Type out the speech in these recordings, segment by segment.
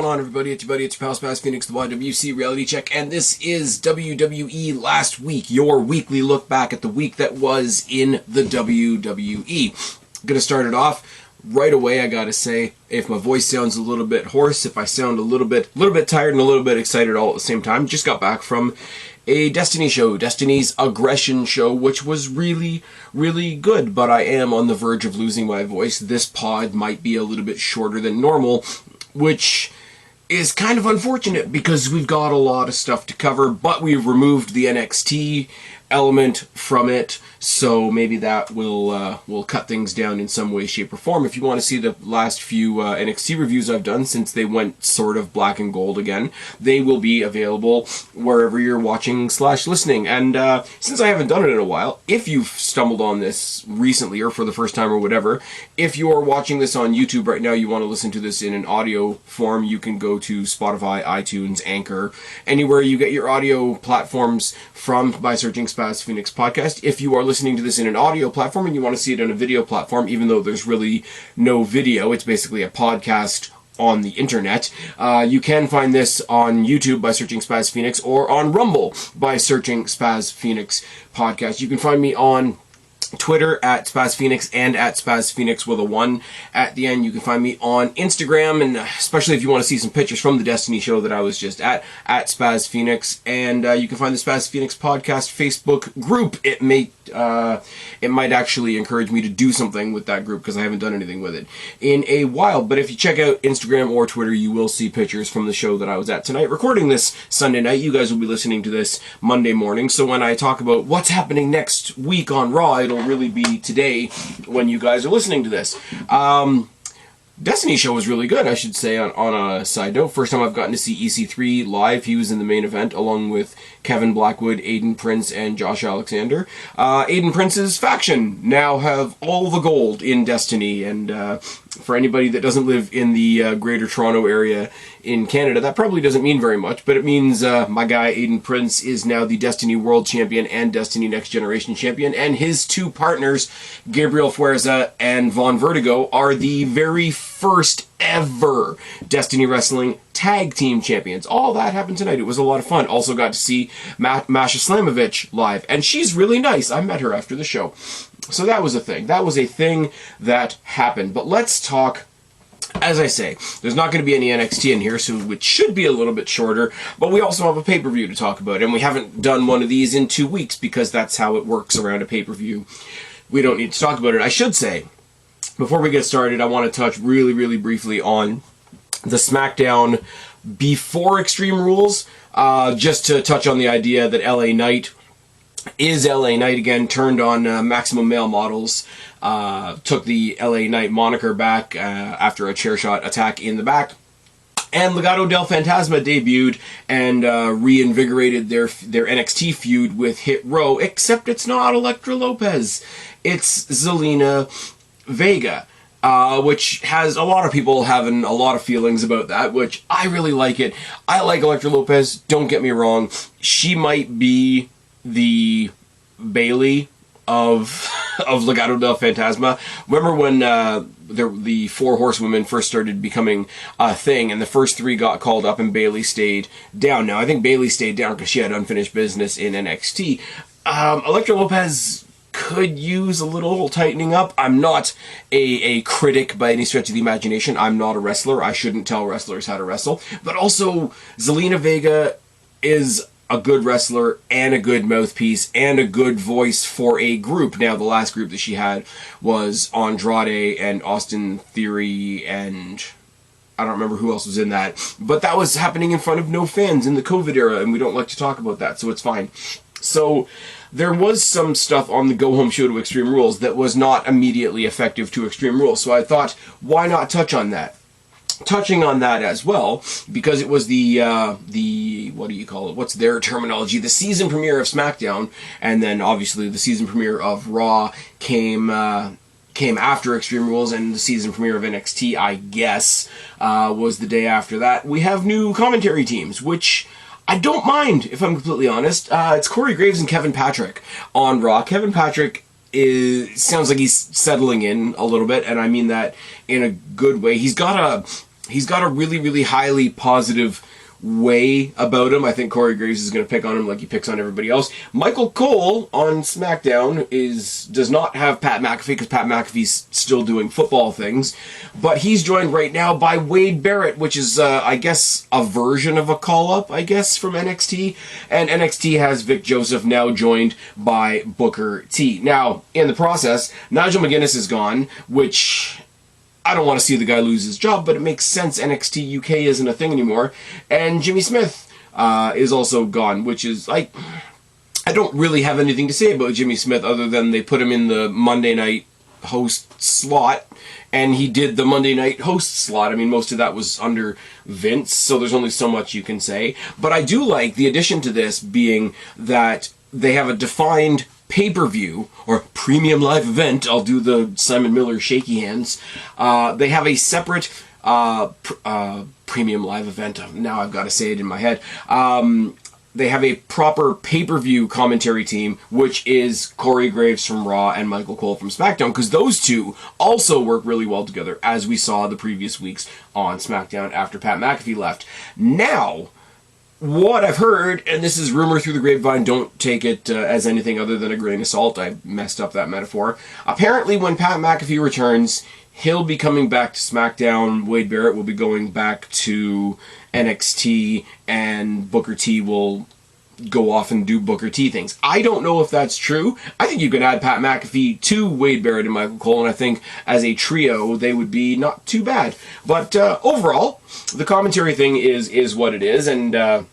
going on, everybody? It's your buddy, it's your pal Spaz Phoenix, the YWC Reality Check, and this is WWE Last Week, your weekly look back at the week that was in the WWE. Gonna start it off right away. I gotta say, if my voice sounds a little bit hoarse, if I sound a little bit tired and a little bit excited all at the same time, just got back from a Destiny show, Destiny's Aggression show, which was really good, but I am on the verge of losing my voice. This pod might be a little bit shorter than normal, which is kind of unfortunate because we've got a lot of stuff to cover, but we've removed the NXT element from it, so maybe that will cut things down in some way, shape, or form. If you want to see the last few NXT reviews I've done since they went sort of black and gold again, they will be available wherever you're watching / listening. And since I haven't done it in a while, if you've stumbled on this recently or for the first time or whatever, if you are watching this on YouTube right now, you want to listen to this in an audio form, you can go to Spotify, iTunes, Anchor, anywhere you get your audio platforms from by searching Spaz Phoenix Podcast. If you are listening to this in an audio platform and you want to see it on a video platform, even though there's really no video, it's basically a podcast on the internet, you can find this on YouTube by searching Spaz Phoenix, or on Rumble by searching Spaz Phoenix Podcast. You can find me on Twitter at Spaz Phoenix and at Spaz Phoenix with a 1 at the end. You can find me on Instagram, and especially if you want to see some pictures from the Destiny show that I was just at Spaz Phoenix. And you can find the Spaz Phoenix Podcast Facebook group. It might actually encourage me to do something with that group because I haven't done anything with it in a while. But if you check out Instagram or Twitter, you will see pictures from the show that I was at tonight, recording this Sunday night. You guys will be listening to this Monday morning, so when I talk about what's happening next week on Raw, it'll really be today when you guys are listening to this. Destiny show was really good, I should say, on a side note. First time I've gotten to see EC3 live. He was in the main event along with Kevin Blackwood, Aiden Prince, and Josh Alexander. Aiden Prince's faction now have all the gold in Destiny, and for anybody that doesn't live in the Greater Toronto area in Canada, that probably doesn't mean very much, but it means my guy Aiden Prince is now the Destiny World Champion and Destiny Next Generation Champion, and his two partners, Gabriel Fuerza and Von Vertigo, are the very first ever Destiny Wrestling Tag Team Champions. All that happened tonight. It was a lot of fun. Also got to see Masha Slamovich live, and she's really nice. I met her after the show. So that was a thing. That was a thing that happened. But let's talk. As I say, there's not going to be any NXT in here, so it should be a little bit shorter, but we also have a pay-per-view to talk about, and we haven't done one of these in 2 weeks because that's how it works around a pay-per-view. We don't need to talk about it. I should say, before we get started, I want to touch really briefly on the SmackDown before Extreme Rules, just to touch on the idea that LA Knight is LA Knight again, turned on Maximum Male Models, took the LA Knight moniker back after a chair shot attack in the back, and Legado del Fantasma debuted and reinvigorated their NXT feud with Hit Row, except it's not Elektra Lopez, it's Zelina Vega. Which has a lot of people having a lot of feelings about that, which I really like it. I like Elektra Lopez, don't get me wrong. She might be the Bayley of Legado del Fantasma. Remember when the Four Horsewomen first started becoming a thing, and the first three got called up and Bayley stayed down? Now, I think Bayley stayed down because she had unfinished business in NXT. Elektra Lopez could use a little tightening up. I'm not a critic by any stretch of the imagination. I'm not a wrestler. I shouldn't tell wrestlers how to wrestle. But also, Zelina Vega is a good wrestler and a good mouthpiece and a good voice for a group. Now, the last group that she had was Andrade and Austin Theory, and I don't remember who else was in that. But that was happening in front of no fans in the COVID era, and we don't like to talk about that, so it's fine. So there was some stuff on the go-home show to Extreme Rules that was not immediately effective to Extreme Rules, so I thought, why not touch on that? Touching on that as well, because it was the what do you call it? What's their terminology? The season premiere of SmackDown, and then obviously the season premiere of Raw came after Extreme Rules, and the season premiere of NXT, I guess, was the day after that. We have new commentary teams, which I don't mind, if I'm completely honest. It's Corey Graves and Kevin Patrick on Raw. Kevin Patrick sounds like he's settling in a little bit, and I mean that in a good way. He's got a he's got a really, really highly positive way about him. I think Corey Graves is going to pick on him like he picks on everybody else. Michael Cole on SmackDown does not have Pat McAfee because Pat McAfee's still doing football things, but he's joined right now by Wade Barrett, which is I guess a version of a call-up, I guess, from NXT, and NXT has Vic Joseph now joined by Booker T. Now, in the process, Nigel McGuinness is gone, which I don't want to see the guy lose his job, but it makes sense. NXT UK isn't a thing anymore. And Jimmy Smith is also gone, which is, like, I don't really have anything to say about Jimmy Smith other than they put him in the Monday night host slot, and he did the Monday night host slot. I mean, most of that was under Vince, so there's only so much you can say. But I do like the addition to this being that they have a defined pay-per-view or premium live event. I'll do the Simon Miller shaky hands. They have a separate premium live event. Now I've got to say it in my head. They have a proper pay-per-view commentary team, which is Corey Graves from Raw and Michael Cole from SmackDown, because those two also work really well together, as we saw the previous weeks on SmackDown after Pat McAfee left. Now, what I've heard, and this is rumor through the grapevine, don't take it as anything other than a grain of salt. I messed up that metaphor. Apparently, when Pat McAfee returns, he'll be coming back to SmackDown. Wade Barrett will be going back to NXT, and Booker T will go off and do Booker T things. I don't know if that's true. I think you could add Pat McAfee to Wade Barrett and Michael Cole, and I think as a trio, they would be not too bad. But overall, the commentary thing is what it is, and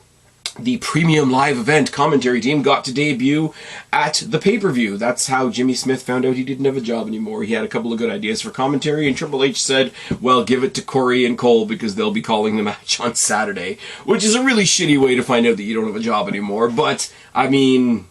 the premium live event commentary team got to debut at the pay-per-view. That's how Jimmy Smith found out he didn't have a job anymore. He had a couple of good ideas for commentary, and Triple H said, well, give it to Corey and Cole because they'll be calling the match on Saturday, which is a really shitty way to find out that you don't have a job anymore. But, I mean,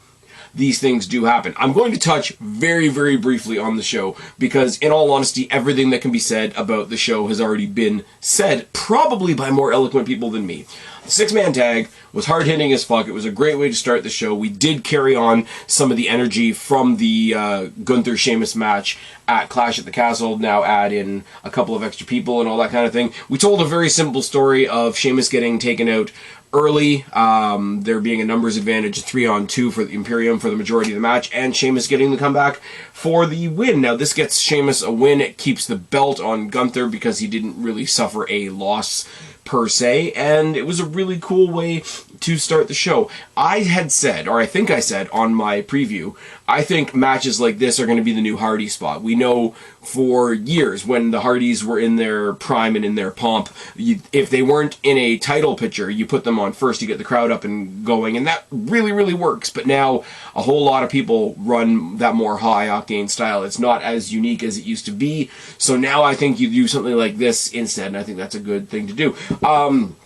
these things do happen. I'm going to touch very, very briefly on the show because, in all honesty, everything that can be said about the show has already been said, probably by more eloquent people than me. The six-man tag was hard-hitting as fuck. It was a great way to start the show. We did carry on some of the energy from the Gunther-Sheamus match at Clash at the Castle, now add in a couple of extra people and all that kind of thing. We told a very simple story of Sheamus getting taken out early, there being a numbers advantage, 3-on-2 for the Imperium for the majority of the match, and Sheamus getting the comeback for the win. Now, this gets Sheamus a win. It keeps the belt on Gunther because he didn't really suffer a loss per se, and it was a really cool way to start the show. I had said, or I think I said on my preview, I think matches like this are going to be the new Hardy spot. We know for years when the Hardys were in their prime and in their pomp, if they weren't in a title picture, you put them on first to get the crowd up and going, and that really, really works. But now a whole lot of people run that more high-octane style. It's not as unique as it used to be, so now I think you do something like this instead, and I think that's a good thing to do. I'm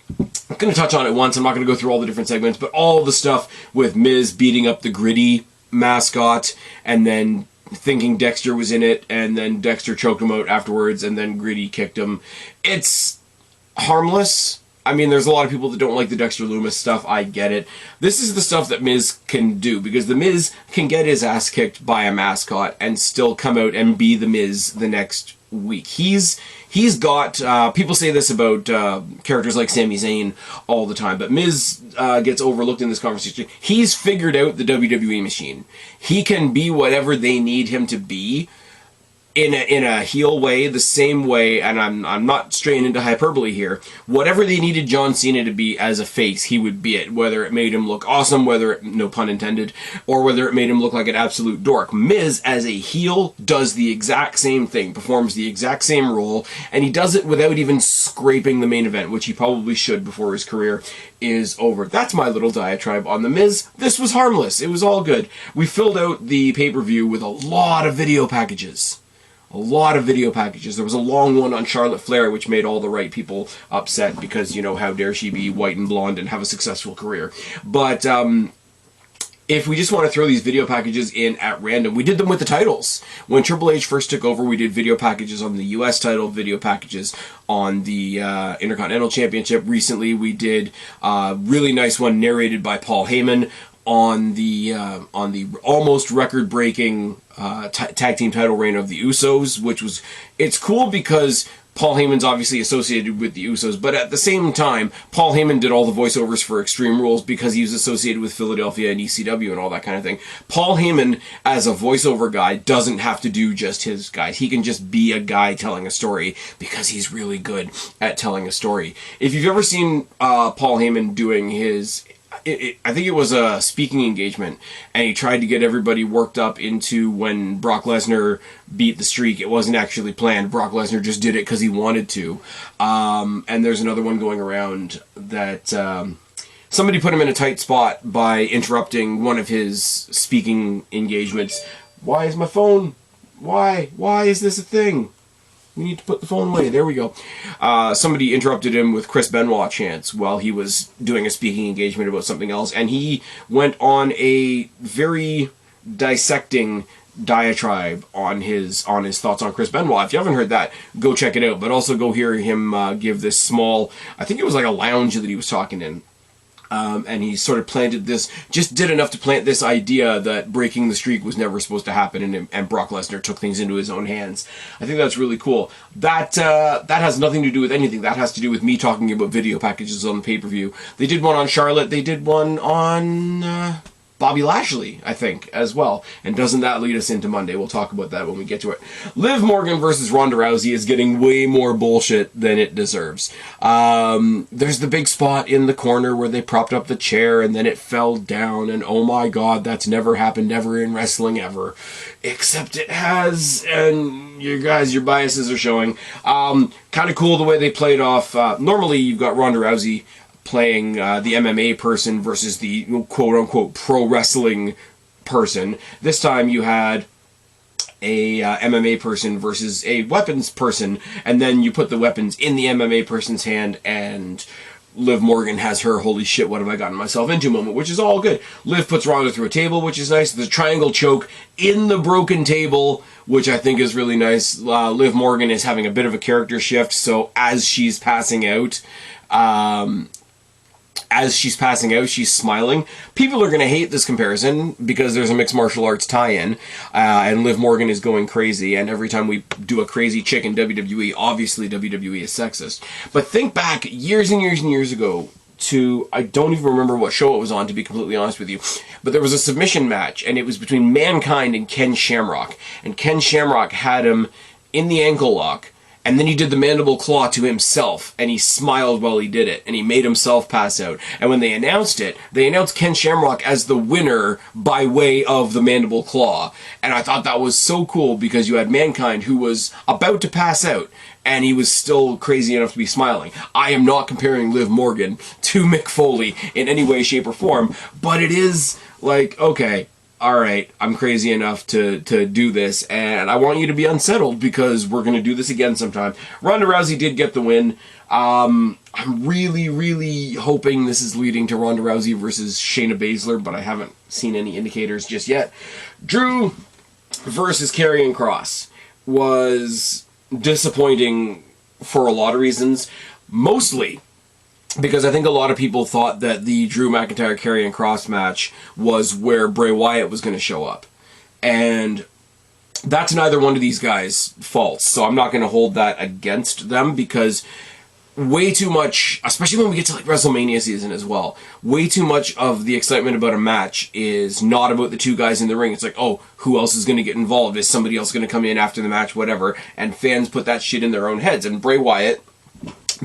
going to touch on it once. I'm not going to go through all the different segments, but all the stuff with Miz beating up the Gritty mascot and then thinking Dexter was in it, and then Dexter choked him out afterwards, and then Gritty kicked him. It's harmless. I mean, there's a lot of people that don't like the Dexter Lumis stuff. I get it. This is the stuff that Miz can do, because the Miz can get his ass kicked by a mascot and still come out and be the Miz the next week. He's got, people say this about characters like Sami Zayn all the time, but Miz gets overlooked in this conversation. He's figured out the WWE machine. He can be whatever they need him to be in a heel way, the same way, and I'm not straying into hyperbole here, whatever they needed John Cena to be as a face, he would be it. Whether it made him look awesome, whether it, no pun intended, or whether it made him look like an absolute dork. Miz, as a heel, does the exact same thing, performs the exact same role, and he does it without even scraping the main event, which he probably should before his career is over. That's my little diatribe on The Miz. This was harmless. It was all good. We filled out the pay-per-view with a lot of video packages. A lot of video packages. There was a long one on Charlotte Flair, which made all the right people upset because, you know, how dare she be white and blonde and have a successful career. But if we just want to throw these video packages in at random, we did them with the titles. When Triple H first took over, we did video packages on the U.S. title, video packages on the Intercontinental Championship. Recently, we did a really nice one narrated by Paul Heyman on the almost record-breaking tag team title reign of the Usos, which was, it's cool because Paul Heyman's obviously associated with the Usos, but at the same time, Paul Heyman did all the voiceovers for Extreme Rules because he was associated with Philadelphia and ECW and all that kind of thing. Paul Heyman, as a voiceover guy, doesn't have to do just his guys. He can just be a guy telling a story because he's really good at telling a story. If you've ever seen Paul Heyman doing his... I think it was a speaking engagement, and he tried to get everybody worked up into when Brock Lesnar beat the streak. It wasn't actually planned. Brock Lesnar just did it because he wanted to. And there's another one going around that somebody put him in a tight spot by interrupting one of his speaking engagements. Why is my phone? Why? Why is this a thing? We need to put the phone away. There we go. Somebody interrupted him with Chris Benoit chants while he was doing a speaking engagement about something else, and he went on a very dissecting diatribe on his thoughts on Chris Benoit. If you haven't heard that, go check it out. But also go hear him give this small, I think it was like a lounge that he was talking in. And he sort of planted this, just did enough to plant this idea that breaking the streak was never supposed to happen, and Brock Lesnar took things into his own hands. I think that's really cool. That has nothing to do with anything. That has to do with me talking about video packages on the pay-per-view. They did one on Charlotte. They did one on Bobby Lashley, I think, as well. And doesn't that lead us into Monday? We'll talk about that when we get to it. Liv Morgan versus Ronda Rousey is getting way more bullshit than it deserves. There's the big spot in the corner where they propped up the chair and then it fell down, and oh my god, that's never happened ever in wrestling ever. Except it has, and you guys, your biases are showing. Kind of cool the way they played off. Normally you've got Ronda Rousey playing the MMA person versus the quote-unquote pro wrestling person. This time you had a MMA person versus a weapons person, and then you put the weapons in the MMA person's hand, and Liv Morgan has her holy shit, what have I gotten myself into moment, which is all good. Liv puts Ronda through a table, which is nice. There's a triangle choke in the broken table, which I think is really nice. Liv Morgan is having a bit of a character shift, so as she's passing out, she's smiling. People are going to hate this comparison because there's a mixed martial arts tie-in, and Liv Morgan is going crazy, and every time we do a crazy chick in WWE, obviously WWE is sexist. But think back years and years and years ago to, I don't even remember what show it was on, to be completely honest with you, but there was a submission match, and it was between Mankind and Ken Shamrock, and Ken Shamrock had him in the ankle lock, and then he did the mandible claw to himself, and he smiled while he did it, and he made himself pass out. And when they announced it, they announced Ken Shamrock as the winner by way of the mandible claw. And I thought that was so cool because you had Mankind, who was about to pass out, and he was still crazy enough to be smiling. I am not comparing Liv Morgan to Mick Foley in any way, shape, or form, but it is like, okay, all right, I'm crazy enough to do this, and I want you to be unsettled because we're going to do this again sometime. Ronda Rousey did get the win. I'm really, really hoping this is leading to Ronda Rousey versus Shayna Baszler, but I haven't seen any indicators just yet. Drew versus Karrion Kross was disappointing for a lot of reasons, mostly because I think a lot of people thought that the Drew McIntyre-Karrion Kross match was where Bray Wyatt was going to show up. And that's neither one of these guys' faults, so I'm not going to hold that against them, because way too much, especially when we get to like WrestleMania season as well, way too much of the excitement about a match is not about the two guys in the ring. It's like, oh, who else is going to get involved? Is somebody else going to come in after the match? Whatever. And fans put that shit in their own heads. And Bray Wyatt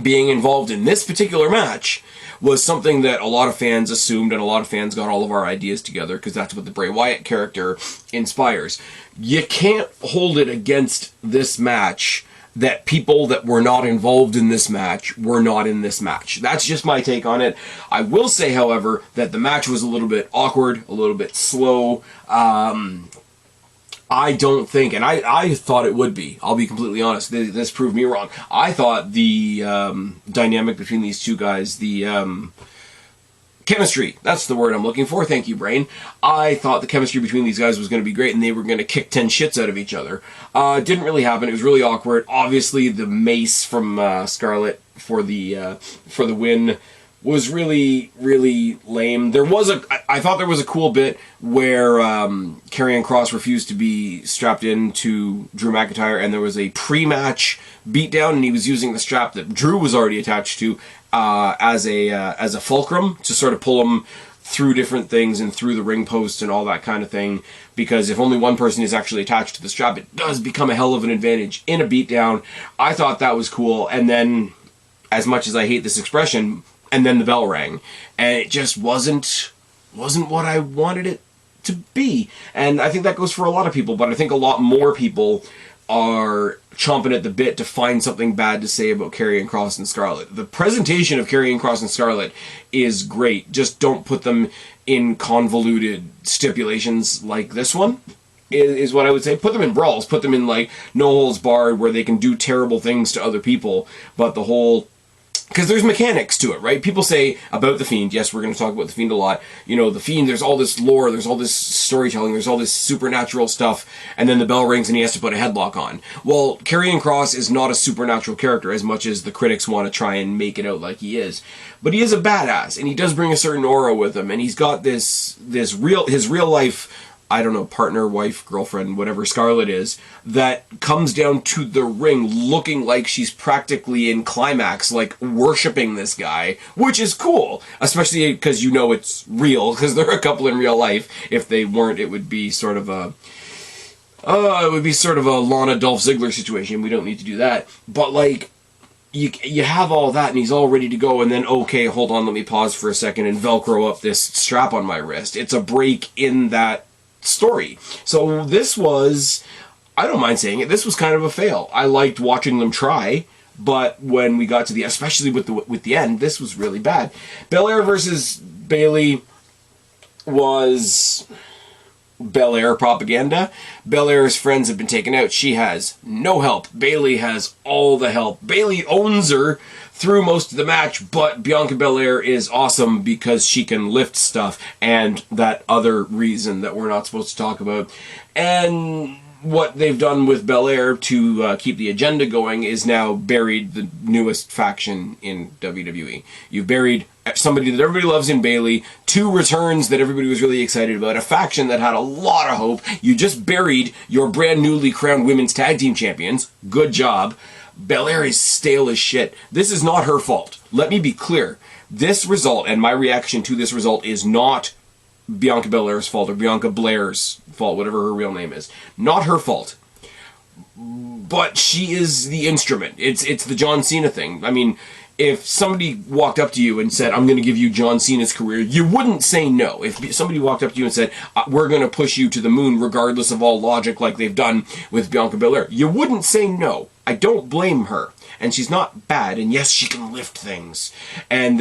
being involved in this particular match was something that a lot of fans assumed, and a lot of fans got all of our ideas together because that's what the Bray Wyatt character inspires. You can't hold it against this match that people that were not involved in this match were not in this match. That's just my take on it. I will say, however, that the match was a little bit awkward, a little bit slow. I don't think, and I thought it would be, I'll be completely honest, this proved me wrong. I thought the dynamic between these two guys, the chemistry, that's the word I'm looking for, thank you, brain. I thought the chemistry between these guys was going to be great, and they were going to kick 10 shits out of each other. Didn't really happen, it was really awkward. Obviously, the mace from Scarlett for the win was really, really lame. There was I thought there was a cool bit where Karrion Kross refused to be strapped into Drew McIntyre, and there was a pre-match beatdown, and he was using the strap that Drew was already attached to as a fulcrum to sort of pull him through different things and through the ring post and all that kind of thing, because if only one person is actually attached to the strap, it does become a hell of an advantage in a beatdown. I thought that was cool, and then, as much as I hate this expression, and then the bell rang, and it just wasn't what I wanted it to be. And I think that goes for a lot of people, but I think a lot more people are chomping at the bit to find something bad to say about Karrion Kross and Scarlett. The presentation of Karrion Kross and Scarlett is great. Just don't put them in convoluted stipulations like this one, is what I would say. Put them in brawls. Put them in, like, no holds barred, where they can do terrible things to other people, but the whole... Because there's mechanics to it, right? People say about The Fiend, yes, we're going to talk about The Fiend a lot, you know, The Fiend, there's all this lore, there's all this storytelling, there's all this supernatural stuff, and then the bell rings and he has to put a headlock on. Well, Karrion Kross is not a supernatural character as much as the critics want to try and make it out like he is. But he is a badass, and he does bring a certain aura with him, and he's got his real life, I don't know, partner, wife, girlfriend, whatever Scarlett is, that comes down to the ring looking like she's practically in climax, like worshipping this guy, which is cool, especially because you know it's real, because they're a couple in real life. If they weren't, it would be sort of a Lana Dolph Ziggler situation. We don't need to do that. But, like, you have all that, and he's all ready to go, and then, okay, hold on, let me pause for a second and Velcro up this strap on my wrist. It's a break in that story. So this was, I don't mind saying it, this was kind of a fail. I liked watching them try, but when we got to the, especially with the end, this was really bad. Belair versus Bayley was Belair propaganda. Belair's friends have been taken out. She has no help. Bayley has all the help. Bayley owns her through most of the match, but Bianca Belair is awesome because she can lift stuff, and that other reason that we're not supposed to talk about. And what they've done with Belair to keep the agenda going is now buried the newest faction in WWE. You've buried somebody that everybody loves in Bayley, two returns that everybody was really excited about, a faction that had a lot of hope. You just buried your brand newly crowned women's tag team champions. Good job. Belair is stale as shit. This is not her fault. Let me be clear. This result, and my reaction to this result, is not Bianca Belair's fault, or Bianca Blair's fault, whatever her real name is. Not her fault. But she is the instrument. It's the John Cena thing. I mean, if somebody walked up to you and said, I'm going to give you John Cena's career, you wouldn't say no. If somebody walked up to you and said, we're going to push you to the moon regardless of all logic like they've done with Bianca Belair, you wouldn't say no. I don't blame her. And she's not bad. And yes, she can lift things. And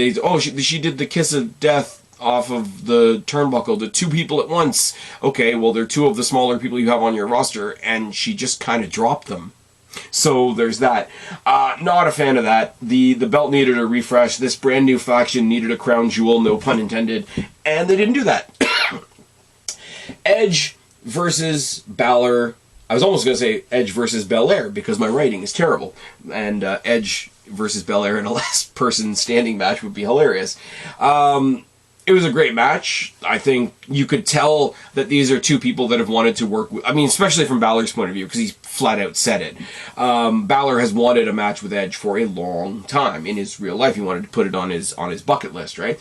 she did the kiss of death off of the turnbuckle to two people at once. Okay, well, they're two of the smaller people you have on your roster, and she just kind of dropped them. So there's that. Not a fan of that. The belt needed a refresh. This brand new faction needed a crown jewel, no pun intended, and they didn't do that. Edge versus Balor. I was almost going to say Edge versus Belair because my writing is terrible, and Edge versus Belair in a last person standing match would be hilarious. It was a great match. I think you could tell that these are two people that have wanted to work with, I mean, especially from Balor's point of view, because he's flat out said it. Balor has wanted a match with Edge for a long time. In his real life, he wanted to put it on his bucket list, right?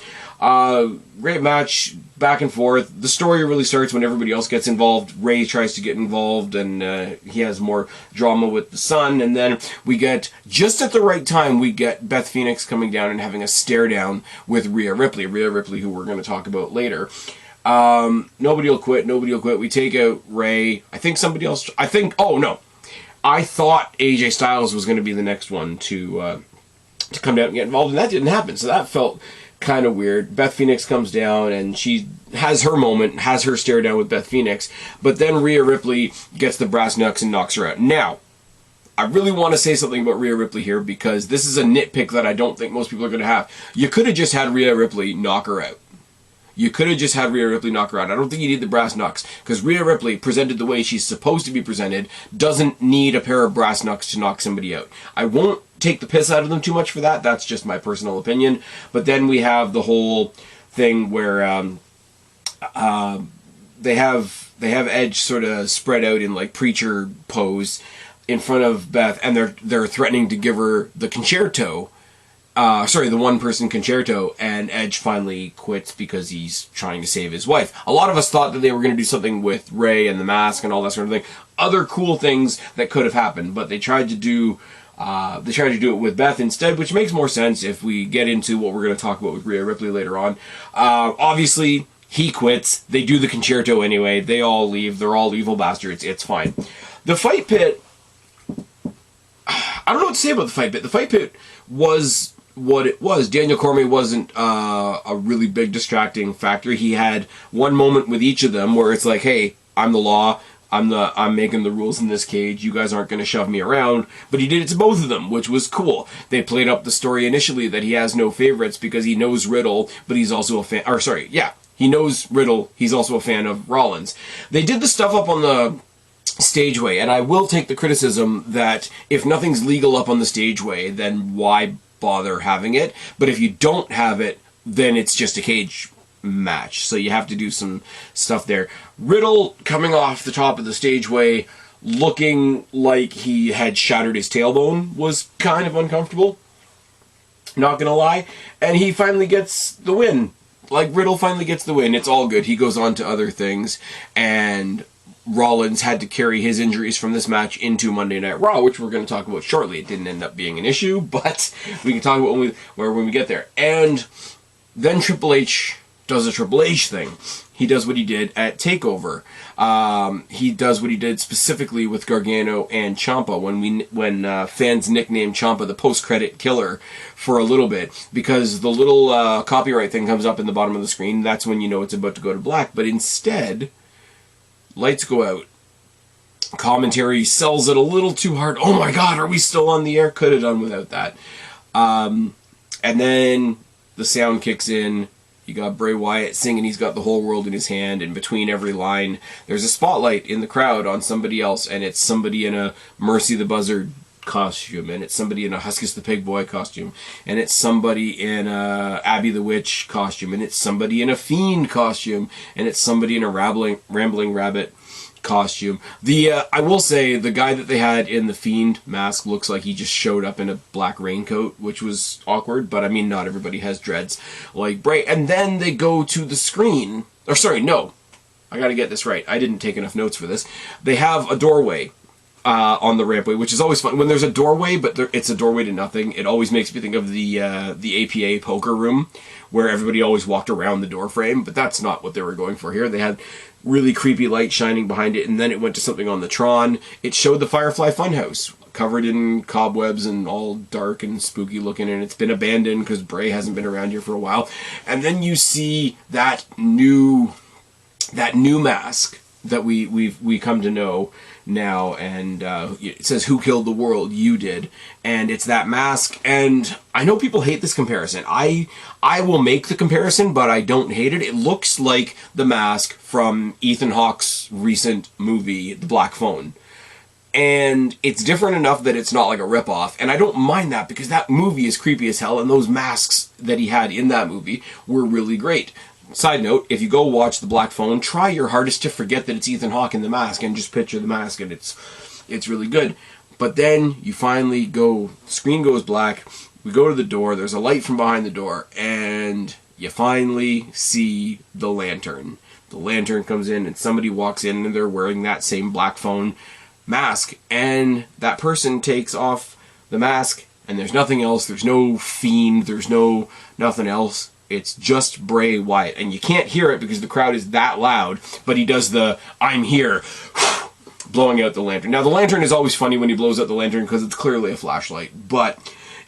Great match, back and forth. The story really starts when everybody else gets involved. Ray tries to get involved, and he has more drama with the son. And then we get, just at the right time, we get Beth Phoenix coming down and having a stare down with Rhea Ripley. Rhea Ripley, who we're going to talk about later. Nobody will quit. Nobody will quit. We take out Ray. I think somebody else. Oh no, I thought AJ Styles was going to be the next one to come down and get involved, and that didn't happen. So that felt kind of weird. Beth Phoenix comes down and she has her moment, has her stare down with Beth Phoenix, but then Rhea Ripley gets the brass knucks and knocks her out. Now, I really want to say something about Rhea Ripley here because this is a nitpick that I don't think most people are going to have. You could have just had Rhea Ripley knock her out. You could have just had Rhea Ripley knock her out. I don't think you need the brass knucks, because Rhea Ripley, presented the way she's supposed to be presented, doesn't need a pair of brass knucks to knock somebody out. I won't take the piss out of them too much for that. That's just my personal opinion. But then we have the whole thing where they have Edge sort of spread out in like preacher pose in front of Beth, and they're threatening to give her the concerto. The one-person concerto, and Edge finally quits because he's trying to save his wife. A lot of us thought that they were going to do something with Ray and the mask and all that sort of thing. Other cool things that could have happened, but they tried to do it with Beth instead, which makes more sense if we get into what we're going to talk about with Rhea Ripley later on. Obviously, he quits. They do the concerto anyway. They all leave. They're all evil bastards. It's fine. The fight pit... I don't know what to say about the fight pit. The fight pit was what it was. Daniel Cormier wasn't a really big distracting factor. He had one moment with each of them where it's like, hey, I'm the law. I'm making the rules in this cage. You guys aren't going to shove me around. But he did it to both of them, which was cool. They played up the story initially that he has no favorites because he knows Riddle, but he's also a fan... he knows Riddle. He's also a fan of Rollins. They did the stuff up on the stageway, and I will take the criticism that if nothing's legal up on the stageway, then why bother having it? But if you don't have it, then it's just a cage match. So you have to do some stuff there. Riddle coming off the top of the stageway looking like he had shattered his tailbone was kind of uncomfortable. Not gonna lie. And he finally gets the win. Like, Riddle finally gets the win. It's all good. He goes on to other things, and Rollins had to carry his injuries from this match into Monday Night Raw, which we're going to talk about shortly. It didn't end up being an issue, but we can talk about when we get there. And then Triple H does a Triple H thing. He does what he did at TakeOver. He does what he did specifically with Gargano and Ciampa when fans nicknamed Ciampa the post-credit killer for a little bit, because the little copyright thing comes up in the bottom of the screen. That's when you know it's about to go to black. But instead, lights go out. Commentary sells it a little too hard. Oh my God, are we still on the air? Could have done without that. And then the sound kicks in. You got Bray Wyatt singing He's Got the Whole World in His Hand, and between every line, there's a spotlight in the crowd on somebody else, and it's somebody in a Mercy the Buzzard costume, and it's somebody in a Huskus the Pig Boy costume, and it's somebody in a Abby the Witch costume, and it's somebody in a Fiend costume, and it's somebody in a Rambling Rabbit costume. I will say, the guy that they had in the Fiend mask looks like he just showed up in a black raincoat, which was awkward, but I mean, not everybody has dreads like Bray. And then they go to the screen, or sorry, no, I gotta get this right. I didn't take enough notes for this. They have a doorway on the rampway, which is always fun. When there's a doorway, but it's a doorway to nothing, it always makes me think of the APA poker room, where everybody always walked around the door frame, but that's not what they were going for here. They had really creepy light shining behind it, and then it went to something on the Tron. It showed the Firefly Funhouse, covered in cobwebs and all dark and spooky looking, and it's been abandoned because Bray hasn't been around here for a while. And then you see that new mask that we come to know now, and it says, "Who killed the world? You did." And it's that mask, and I know people hate this comparison. I will make the comparison, but I don't hate it. It looks like the mask from Ethan Hawke's recent movie, The Black Phone. And it's different enough that it's not like a ripoff, and I don't mind that because that movie is creepy as hell, and those masks that he had in that movie were really great. Side note, if you go watch The Black Phone, try your hardest to forget that it's Ethan Hawke in the mask and just picture the mask, and it's really good. But then you finally go, screen goes black, we go to the door, there's a light from behind the door, and you finally see the lantern. The lantern comes in, and somebody walks in, and they're wearing that same Black Phone mask, and that person takes off the mask, and there's nothing else. There's no Fiend, there's no nothing else. It's just Bray Wyatt, and you can't hear it because the crowd is that loud, but he does the "I'm here," blowing out the lantern. Now, the lantern is always funny when he blows out the lantern because it's clearly a flashlight, but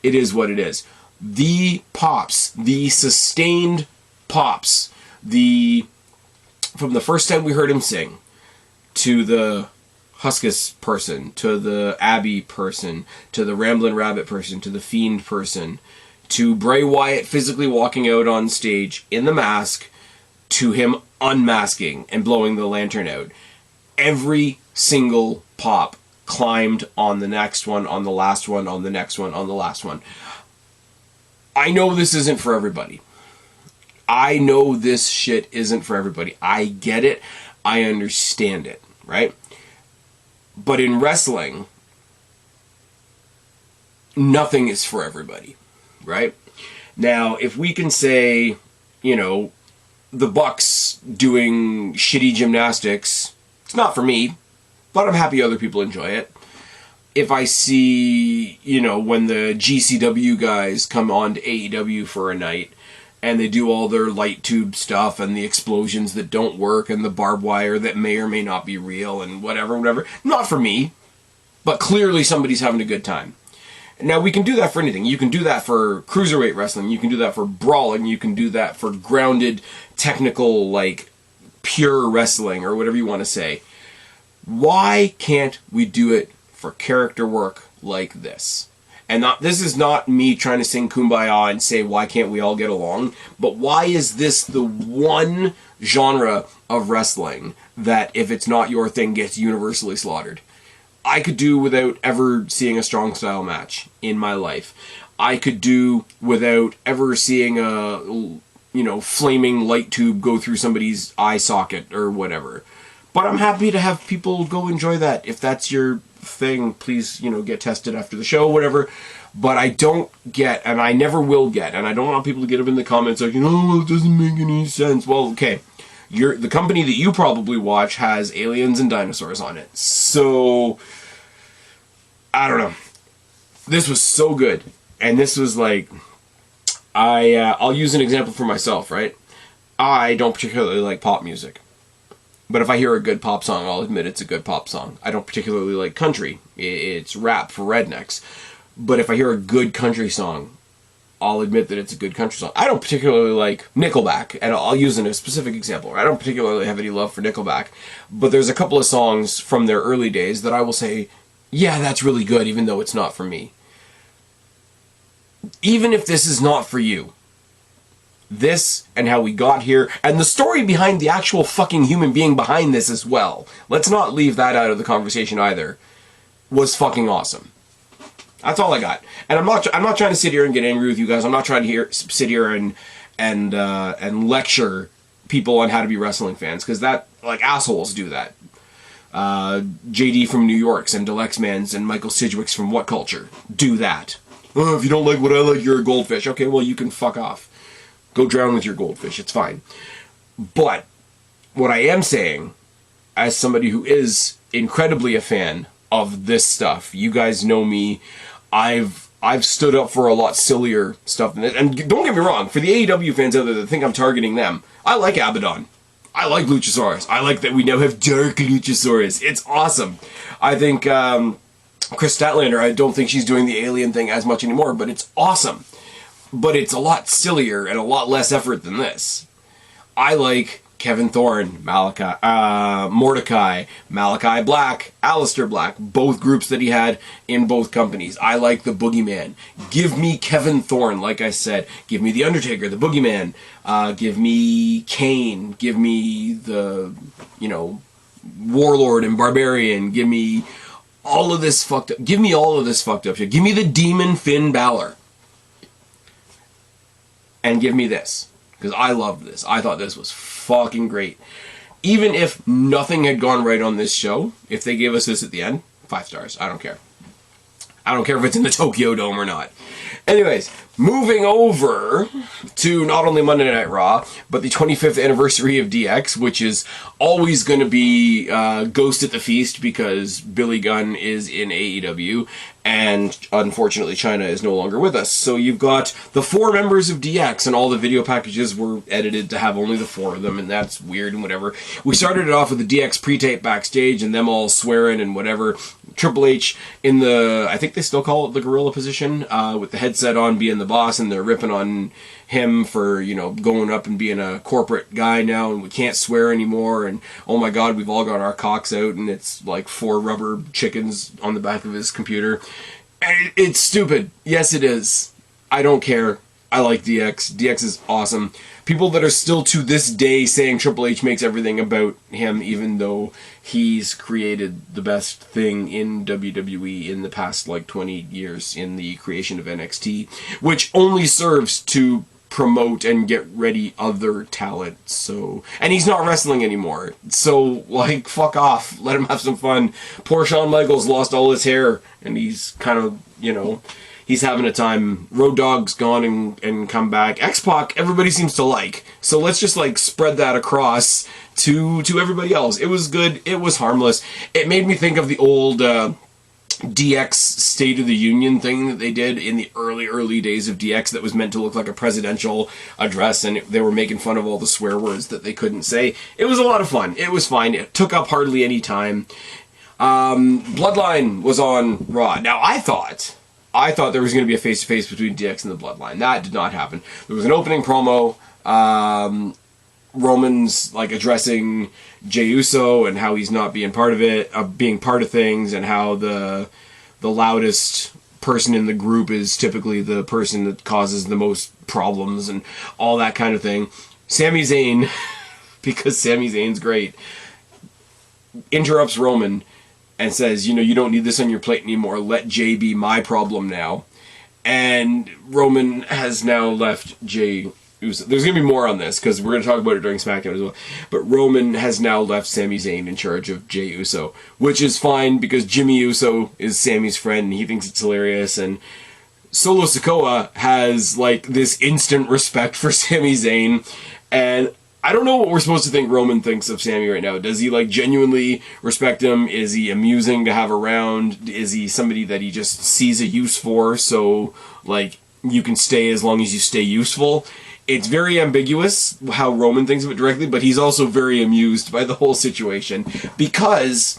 it is what it is. The pops, the sustained pops, from the first time we heard him sing, to the Huskus person, to the Abby person, to the Ramblin' Rabbit person, to the Fiend person, to Bray Wyatt physically walking out on stage in the mask, to him unmasking and blowing the lantern out. Every single pop climbed on the next one, on the last one, on the next one, on the last one. I know this isn't for everybody. I know this shit isn't for everybody. I get it. I understand it, right? But in wrestling, nothing is for everybody, right? Now, if we can say, you know, the Bucks doing shitty gymnastics, it's not for me, but I'm happy other people enjoy it. If I see, you know, when the GCW guys come on to AEW for a night and they do all their light tube stuff and the explosions that don't work and the barbed wire that may or may not be real and whatever, not for me, but clearly somebody's having a good time. Now, we can do that for anything. You can do that for cruiserweight wrestling. You can do that for brawling. You can do that for grounded, technical, like, pure wrestling or whatever you want to say. Why can't we do it for character work like this? And this is not me trying to sing Kumbaya and say, why can't we all get along? But why is this the one genre of wrestling that, if it's not your thing, gets universally slaughtered? I could do without ever seeing a strong style match in my life. I could do without ever seeing a, you know, flaming light tube go through somebody's eye socket or whatever. But I'm happy to have people go enjoy that. If that's your thing, please, you know, get tested after the show, whatever. But I don't get, and I never will get, and I don't want people to get up in the comments like, oh, it doesn't make any sense. Well, okay. The company that you probably watch has aliens and dinosaurs on it. So, I don't know. This was so good. And this was like, I'll use an example for myself, right? I don't particularly like pop music. But if I hear a good pop song, I'll admit it's a good pop song. I don't particularly like country. It's rap for rednecks. But if I hear a good country song, I'll admit that it's a good country song. I don't particularly like Nickelback, and I'll use a specific example. I don't particularly have any love for Nickelback, but there's a couple of songs from their early days that I will say, yeah, that's really good, even though it's not for me. Even if this is not for you, this and how we got here, and the story behind the actual fucking human being behind this as well, let's not leave that out of the conversation either, was fucking awesome. That's all I got. And I'm not trying to sit here and get angry with you guys. I'm not trying to sit here and lecture people on how to be wrestling fans, because that, like, assholes do that. JD from New York's and Deluxe Man's and Michael Sidgwick's from What Culture do that. Oh, if you don't like what I like, you're a goldfish. Okay, well, you can fuck off. Go drown with your goldfish. It's fine. But what I am saying, as somebody who is incredibly a fan of this stuff, you guys know me, I've stood up for a lot sillier stuff than this. And don't get me wrong, for the AEW fans out there that think I'm targeting them, I like Abaddon. I like Luchasaurus. I like that we now have Dark Luchasaurus. It's awesome. I think Chris Statlander, I don't think she's doing the alien thing as much anymore, but it's awesome. But it's a lot sillier and a lot less effort than this. I like Kevin Thorne, Mordecai, Malachi Black, Aleister Black, both groups that he had in both companies. I like the Boogeyman. Give me Kevin Thorne, like I said. Give me the Undertaker, the Boogeyman. Give me Kane. Give me the, you know, Warlord and Barbarian. Give me all of this fucked up. Give me all of this fucked up shit. Give me the Demon Finn Balor. And give me this. Because I loved this. I thought this was fucking great. Even if nothing had gone right on this show, if they gave us this at the end, 5 stars. I don't care. I don't care if it's in the Tokyo Dome or not. Anyways, moving over to not only Monday Night Raw, but the 25th anniversary of DX, which is always going to be Ghost at the Feast because Billy Gunn is in AEW, and unfortunately Chyna is no longer with us. So you've got the 4 members of DX, and all the video packages were edited to have only the 4 of them, and that's weird and whatever. We started it off with the DX pre-tape backstage, and them all swearing and whatever. Triple H in the, I think they still call it the gorilla position, with the headset on, being the boss, and they're ripping on him for, you know, going up and being a corporate guy now, and we can't swear anymore, and oh my god, we've all got our cocks out, and it's like 4 rubber chickens on the back of his computer. And it's stupid. Yes, it is. I don't care. I like DX. DX is awesome. People that are still to this day saying Triple H makes everything about him, even though he's created the best thing in WWE in the past, like, 20 years in the creation of NXT, which only serves to promote and get ready other talent. So, and he's not wrestling anymore. So, like, fuck off. Let him have some fun. Poor Shawn Michaels lost all his hair, and he's kind of, you know, he's having a time. Road Dogg's gone and come back. X-Pac, everybody seems to like. So let's just, like, spread that across to everybody else. It was good. It was harmless. It made me think of the old DX State of the Union thing that they did in the early days of DX that was meant to look like a presidential address, and they were making fun of all the swear words that they couldn't say. It was a lot of fun. It was fine. It took up hardly any time. Bloodline was on Raw. Now, I thought there was going to be a face-to-face between DX and the Bloodline. That did not happen. There was an opening promo, Roman's, like, addressing Jey Uso and how he's not being part of it, being part of things, and how the loudest person in the group is typically the person that causes the most problems and all that kind of thing. Sami Zayn, because Sami Zayn's great, interrupts Roman and says, you know, you don't need this on your plate anymore. Let Jey be my problem now. And Roman has now left Jey Uso. There's going to be more on this, because we're going to talk about it during SmackDown as well. But Roman has now left Sami Zayn in charge of Jey Uso, which is fine, because Jimmy Uso is Sami's friend, and he thinks it's hilarious. And Solo Sikoa has, like, this instant respect for Sami Zayn. And I don't know what we're supposed to think Roman thinks of Sami right now. Does he, like, genuinely respect him? Is he amusing to have around? Is he somebody that he just sees a use for, so, like, you can stay as long as you stay useful? It's very ambiguous how Roman thinks of it directly, but he's also very amused by the whole situation, because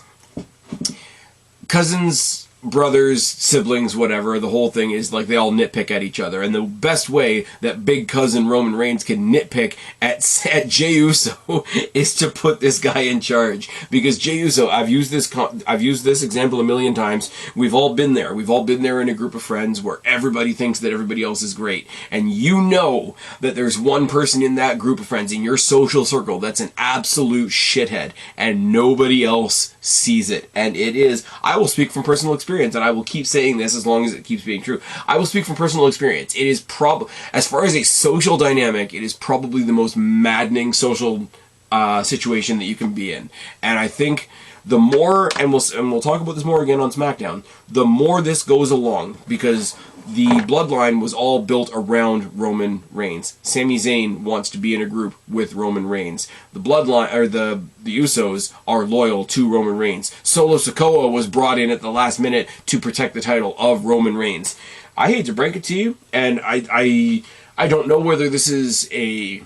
cousins, brothers, siblings, whatever, the whole thing is, like, they all nitpick at each other, and the best way that big cousin Roman Reigns can nitpick at Jey Uso is to put this guy in charge, because Jey Uso, I've used this example a million times. We've all been there. We've all been there in a group of friends where everybody thinks that everybody else is great, and you know that there's one person in that group of friends in your social circle that's an absolute shithead, and nobody else sees it. And it is, I will speak from personal experience, and I will keep saying this as long as it keeps being true. I will speak from personal experience. It is as far as a social dynamic, it is probably the most maddening social situation that you can be in. And I think the more, and we'll talk about this more again on SmackDown, the more this goes along, because the bloodline was all built around Roman Reigns. Sami Zayn wants to be in a group with Roman Reigns. The bloodline, or the Usos, are loyal to Roman Reigns. Solo Sikoa was brought in at the last minute to protect the title of Roman Reigns. I hate to break it to you, and I don't know whether this is a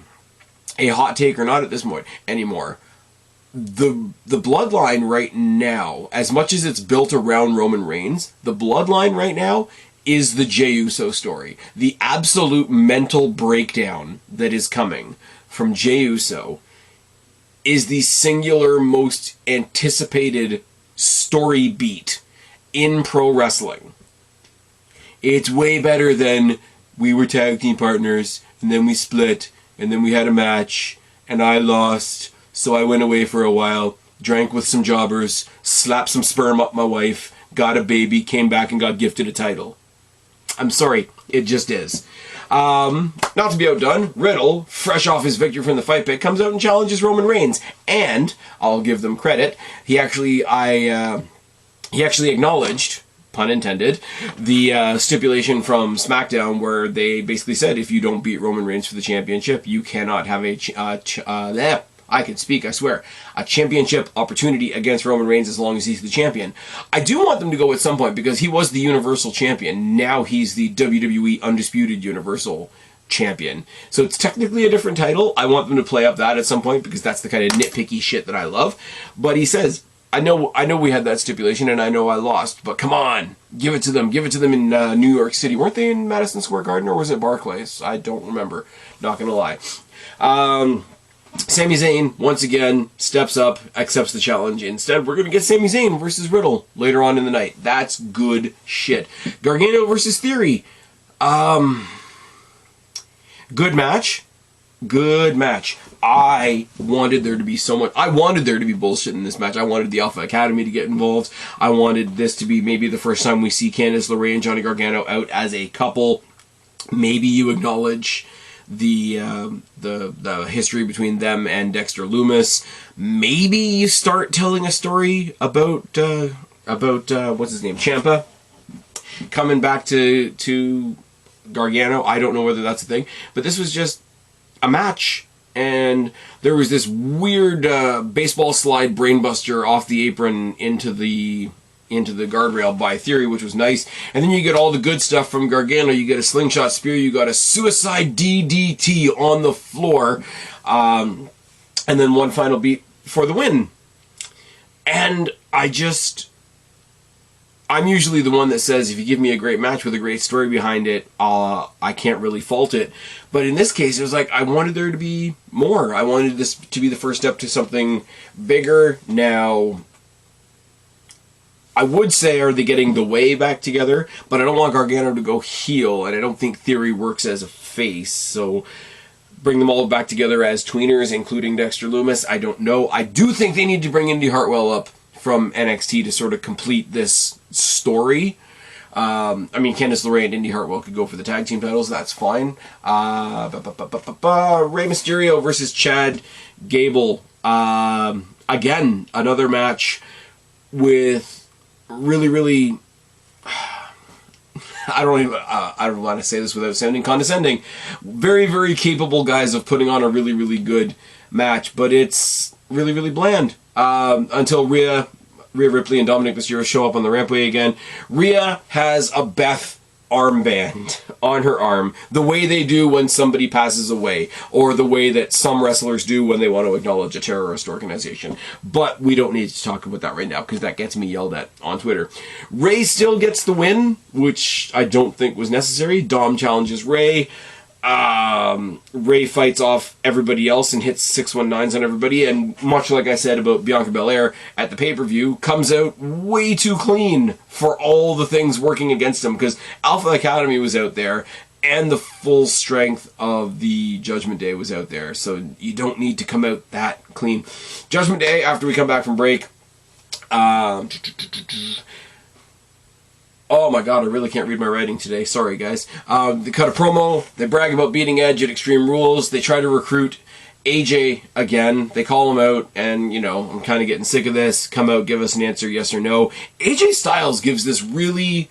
hot take or not at this point anymore. The bloodline right now, as much as it's built around Roman Reigns, the bloodline right now is the Jey Uso story. The absolute mental breakdown that is coming from Jey Uso is the singular most anticipated story beat in pro wrestling. It's way better than we were tag team partners, and then we split, and then we had a match, and I lost, so I went away for a while, drank with some jobbers, slapped some sperm up my wife, got a baby, came back and got gifted a title. I'm sorry, it just is. Not to be outdone, Riddle, fresh off his victory from the Fight Pit, comes out and challenges Roman Reigns. And, I'll give them credit, he actually acknowledged, pun intended, the stipulation from SmackDown where they basically said, if you don't beat Roman Reigns for the championship, you cannot have I can speak, I swear, a championship opportunity against Roman Reigns as long as he's the champion. I do want them to go at some point, because he was the Universal Champion. Now he's the WWE Undisputed Universal Champion. So it's technically a different title. I want them to play up that at some point, because that's the kind of nitpicky shit that I love. But he says, I know we had that stipulation, and I know I lost, but come on, give it to them. Give it to them in New York City. Weren't they in Madison Square Garden, or was it Barclays? I don't remember. Not gonna lie. Sami Zayn, once again, steps up, accepts the challenge. Instead, we're going to get Sami Zayn versus Riddle later on in the night. That's good shit. Gargano versus Theory. Good match. Good match. I wanted there to be so much. I wanted there to be bullshit in this match. I wanted the Alpha Academy to get involved. I wanted this to be maybe the first time we see Candice LeRae and Johnny Gargano out as a couple. Maybe you acknowledge the history between them and Dexter Lumis. Maybe you start telling a story about what's his name, Ciampa, coming back to Gargano. I don't know whether that's a thing, but this was just a match, and there was this weird baseball slide brainbuster off the apron into the guardrail by Theory, which was nice. And then you get all the good stuff from Gargano. You get a slingshot spear, you got a suicide DDT on the floor, and then one final beat for the win. And I'm usually the one that says, if you give me a great match with a great story behind it, I can't really fault it. But in this case, it was like, I wanted there to be more. I wanted this to be the first step to something bigger. Now, I would say, are they getting the way back together? But I don't want Gargano to go heel, and I don't think Theory works as a face. So bring them all back together as tweeners, including Dexter Lumis. I don't know. I do think they need to bring Indy Hartwell up from NXT to sort of complete this story. I mean, Candice LeRae and Indy Hartwell could go for the tag team titles. That's fine. Rey Mysterio versus Chad Gable. Again, another match with really I don't want to say this without sounding condescending. Very, very capable guys of putting on a really good match, but it's really bland. Until Rhea Ripley and Dominic Mysterio show up on the rampway again. Rhea has a Beth armband on her arm, the way they do when somebody passes away, or the way that some wrestlers do when they want to acknowledge a terrorist organization. But we don't need to talk about that right now, because that gets me yelled at on Twitter. Ray still gets the win, which I don't think was necessary. Dom challenges Ray. Ray fights off everybody else and hits 619s on everybody, and much like I said about Bianca Belair at the pay-per-view, comes out way too clean for all the things working against him, because Alpha Academy was out there and the full strength of the Judgment Day was out there, so you don't need to come out that clean. Judgment Day, after we come back from break, oh my god, I really can't read my writing today. Sorry, guys. They cut a promo. They brag about beating Edge at Extreme Rules. They try to recruit AJ again. They call him out, and, you know, I'm kind of getting sick of this. Come out, give us an answer, yes or no. AJ Styles gives this really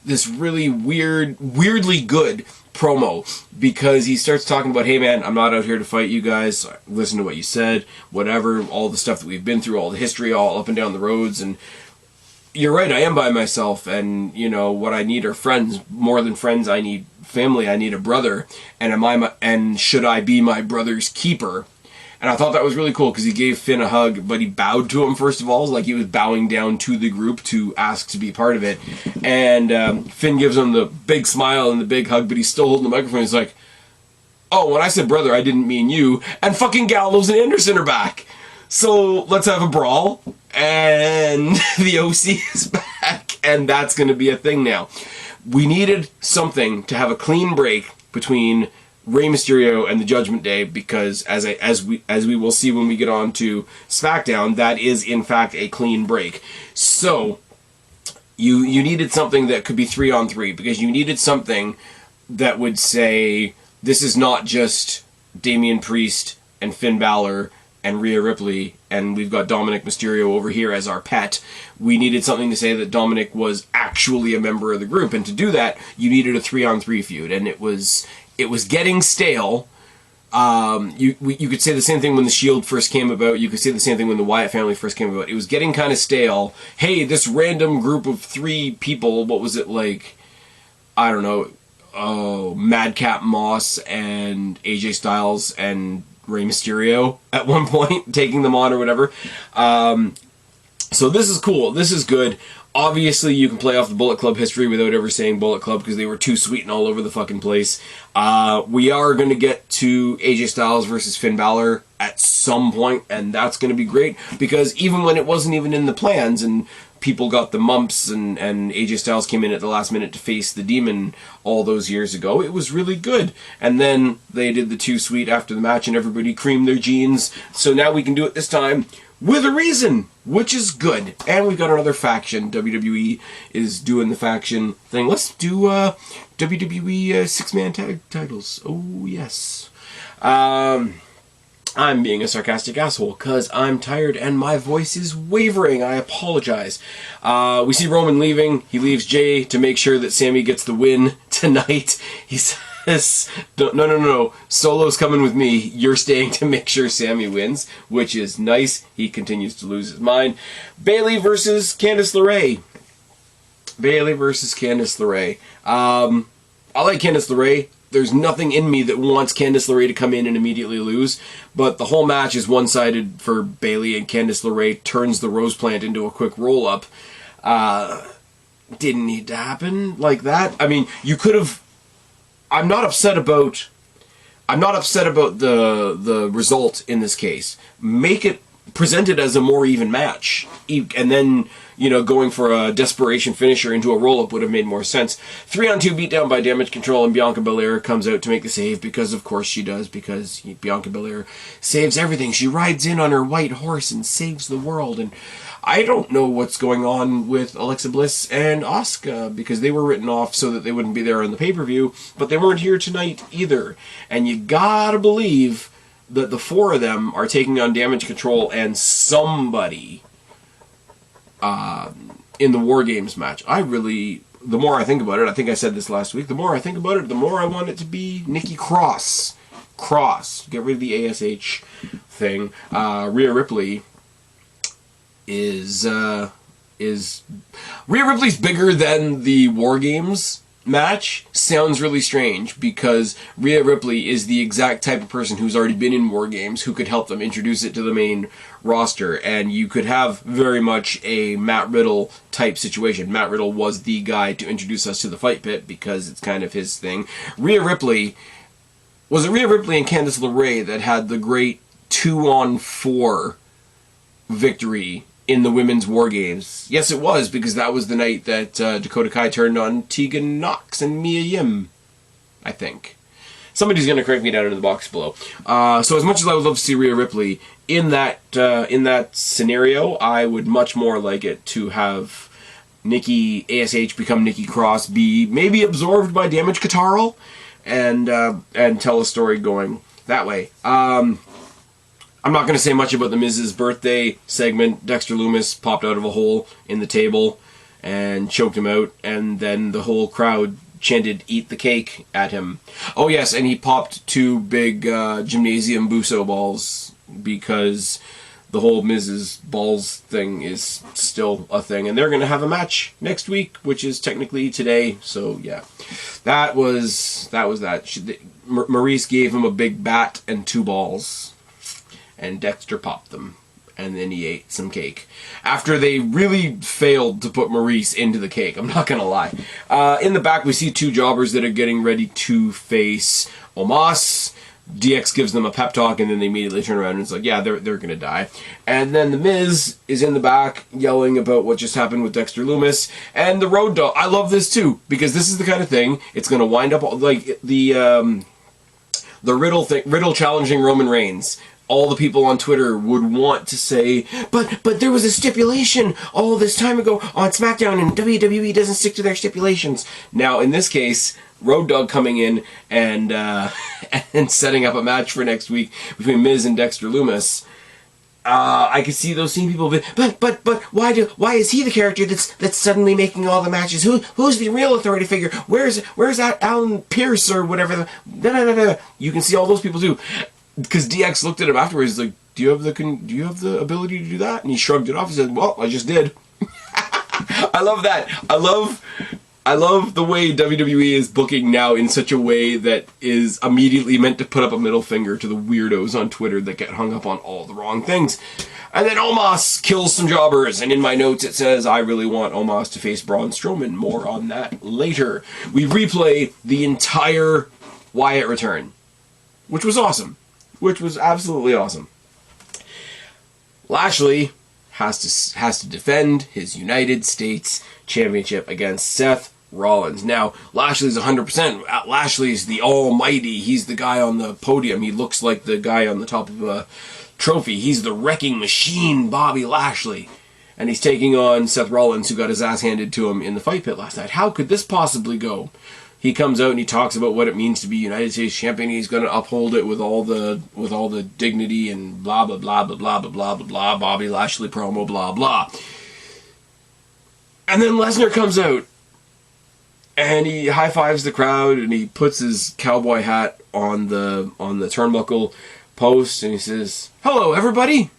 weirdly good promo, because he starts talking about, hey man, I'm not out here to fight you guys. Listen to what you said, whatever, all the stuff that we've been through, all the history, all up and down the roads, and you're right, I am by myself, and, you know, what I need are friends. More than friends, I need family, I need a brother, and should I be my brother's keeper? And I thought that was really cool, because he gave Finn a hug, but he bowed to him first of all, like he was bowing down to the group to ask to be part of it. And Finn gives him the big smile and the big hug, but he's still holding the microphone. He's like, oh, when I said brother, I didn't mean you. And fucking Gallows and Anderson are back. So let's have a brawl. And the OC is back, and that's going to be a thing now. We needed something to have a clean break between Rey Mysterio and the Judgment Day, because as we will see when we get on to SmackDown, that is in fact a clean break. So you needed something that could be 3-on-3, because you needed something that would say, this is not just Damian Priest and Finn Balor and Rhea Ripley, and we've got Dominic Mysterio over here as our pet. We needed something to say that Dominic was actually a member of the group, and to do that, you needed a 3-on-3 feud, and it was getting stale. You could say the same thing when the Shield first came about. You could say the same thing when the Wyatt family first came about. It was getting kind of stale. Hey, this random group of 3 people, what was it like? I don't know. Madcap Moss and AJ Styles and Rey Mysterio at one point, taking them on or whatever. So this is cool. This is good. Obviously, you can play off the Bullet Club history without ever saying Bullet Club, because they were too sweet and all over the fucking place. We are going to get to AJ Styles versus Finn Balor at some point, and that's going to be great, because even when it wasn't even in the plans, and people got the mumps and AJ Styles came in at the last minute to face the Demon all those years ago. It was really good. And then they did the Too Sweet after the match and everybody creamed their jeans. So now we can do it this time with a reason, which is good. And we've got another faction. WWE is doing the faction thing. Let's do WWE six-man tag titles. Oh, yes. I'm being a sarcastic asshole because I'm tired and my voice is wavering. I apologize. We see Roman leaving. He leaves Jay to make sure that Sammy gets the win tonight. He says, no. Solo's coming with me. You're staying to make sure Sammy wins, which is nice. He continues to lose his mind. Bayley versus Candice LeRae. Bayley versus Candice LeRae. I like Candice LeRae. There's nothing in me that wants Candice LeRae to come in and immediately lose, but the whole match is one-sided for Bayley, and Candice LeRae turns the Rose Plant into a quick roll-up. Didn't need to happen like that. I mean, you could have... I'm not upset about the result in this case. Make it presented as a more even match, and then, you know, going for a desperation finisher into a roll-up would have made more sense. 3-on-2 beatdown by Damage Control, and Bianca Belair comes out to make the save, because of course she does, because Bianca Belair saves everything. She rides in on her white horse and saves the world, and I don't know what's going on with Alexa Bliss and Asuka, because they were written off so that they wouldn't be there on the pay-per-view, but they weren't here tonight either. And you gotta believe that the four of them are taking on Damage Control and somebody in the War Games match. The more I think about it, I think I said this last week, the more I think about it, the more I want it to be Nikki Cross. Get rid of the ASH thing. Rhea Ripley is Rhea Ripley's bigger than the War Games match. Sounds really strange, because Rhea Ripley is the exact type of person who's already been in War Games who could help them introduce it to the main roster, and you could have very much a Matt Riddle type situation. Matt Riddle was the guy to introduce us to the Fight Pit because it's kind of his thing. Rhea Ripley, was it Rhea Ripley and Candice LeRae that had the great 2-on-4 victory in the Women's War Games? Yes, it was, because that was the night that Dakota Kai turned on Tegan Nox and Mia Yim, I think. Somebody's going to correct me down in the box below. So as much as I would love to see Rhea Ripley in that scenario, I would much more like it to have Nikki ASH become Nikki Cross, be maybe absorbed by Damage Control, and tell a story going that way. I'm not going to say much about the Miz's birthday segment. Dexter Lumis popped out of a hole in the table and choked him out, and then the whole crowd chanted "Eat the cake" at him. Oh yes, and he popped 2 big gymnasium buso balls, because the whole Miz's balls thing is still a thing, and they're going to have a match next week, which is technically today. So yeah, that was that. Maurice gave him a big bat and 2 balls. And Dexter popped them, and then he ate some cake. After they really failed to put Maurice into the cake, I'm not gonna lie. In the back, we see 2 jobbers that are getting ready to face Omos. DX gives them a pep talk, and then they immediately turn around and it's like, yeah, they're gonna die. And then the Miz is in the back yelling about what just happened with Dexter Lumis. And the Road Dogg, I love this too, because this is the kind of thing, it's gonna wind up like the Riddle thing, Riddle challenging Roman Reigns. All the people on Twitter would want to say, but there was a stipulation all this time ago on SmackDown, and WWE doesn't stick to their stipulations. Now, in this case, Road Dogg coming in and and setting up a match for next week between Miz and Dexter Lumis. I could see those same people, but why is he the character that's suddenly making all the matches? Who's the real authority figure? Where's that Alan Pierce or whatever? You can see all those people too. Because DX looked at him afterwards, like, do you have the ability to do that? And he shrugged it off. He said, well, I just did. I love that. I love the way WWE is booking now in such a way that is immediately meant to put up a middle finger to the weirdos on Twitter that get hung up on all the wrong things. And then Omos kills some jobbers, and in my notes it says, I really want Omos to face Braun Strowman. More on that later. We replay the entire Wyatt return, which was awesome. Which was absolutely awesome. Lashley has to defend his United States Championship against Seth Rollins. Now, Lashley's 100%. Lashley's the almighty. He's the guy on the podium. He looks like the guy on the top of a trophy. He's the wrecking machine, Bobby Lashley. And he's taking on Seth Rollins, who got his ass handed to him in the fight pit last night. How could this possibly go? He comes out and he talks about what it means to be United States champion. He's going to uphold it with all the dignity and blah blah blah blah blah blah blah blah blah. Bobby Lashley promo blah blah. And then Lesnar comes out and he high fives the crowd and he puts his cowboy hat on the turnbuckle post and he says, "Hello everybody,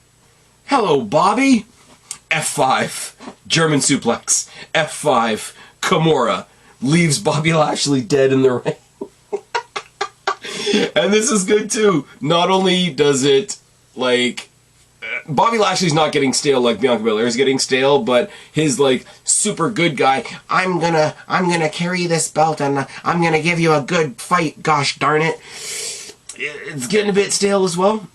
hello Bobby." F5 German suplex. F5 Kimura. Leaves Bobby Lashley dead in the ring. And this is good too. Not only does it, like, Bobby Lashley's not getting stale like Bianca Belair is getting stale, but his, like, super good guy, I'm gonna carry this belt and I'm gonna give you a good fight, gosh darn it. It's getting a bit stale as well.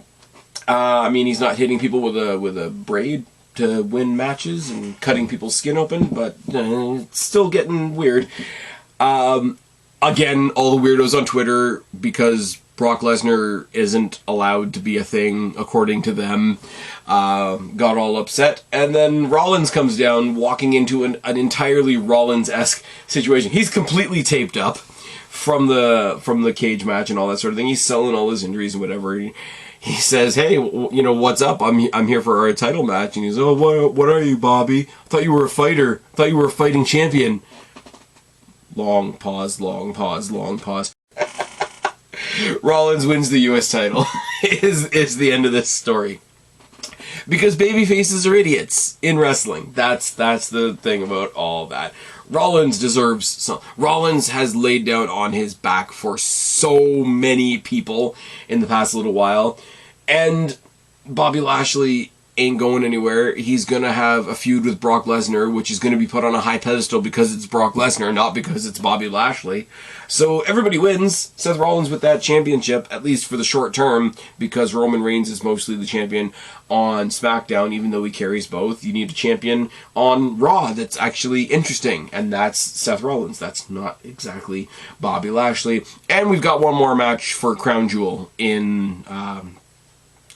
I mean, he's not hitting people with a braid to win matches and cutting people's skin open, but it's still getting weird. Again, all the weirdos on Twitter, because Brock Lesnar isn't allowed to be a thing according to them, got all upset. And then Rollins comes down, walking into an entirely Rollins-esque situation. He's completely taped up from the cage match and all that sort of thing. He's selling all his injuries and whatever. He says, "Hey, you know, what's up? I'm here for our title match." And he's, "Oh, what are you, Bobby? I thought you were a fighter. I thought you were a fighting champion." Long pause, long pause, long pause. Rollins wins the U.S. title. is the end of this story. Because baby faces are idiots in wrestling. That's the thing about all that. Rollins deserves some. Rollins has laid down on his back for so many people in the past little while. And Bobby Lashley ain't going anywhere. He's going to have a feud with Brock Lesnar, which is going to be put on a high pedestal because it's Brock Lesnar, not because it's Bobby Lashley. So everybody wins. Seth Rollins with that championship, at least for the short term, because Roman Reigns is mostly the champion on SmackDown, even though he carries both. You need a champion on Raw that's actually interesting, and that's Seth Rollins. That's not exactly Bobby Lashley. And we've got one more match for Crown Jewel in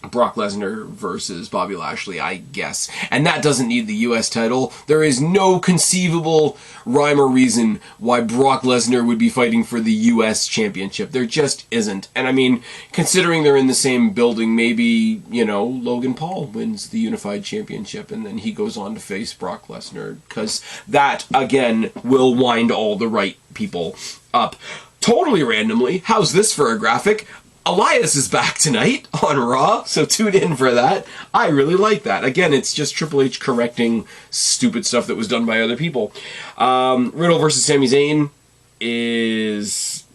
Brock Lesnar versus Bobby Lashley, I guess. And that doesn't need the U.S. title. There is no conceivable rhyme or reason why Brock Lesnar would be fighting for the U.S. championship. There just isn't. And I mean, considering they're in the same building, maybe, you know, Logan Paul wins the unified championship and then he goes on to face Brock Lesnar, because that, again, will wind all the right people up. Totally randomly, how's this for a graphic? Elias is back tonight on Raw, so tune in for that. I really like that. Again, it's just Triple H correcting stupid stuff that was done by other people. Riddle versus Sami Zayn is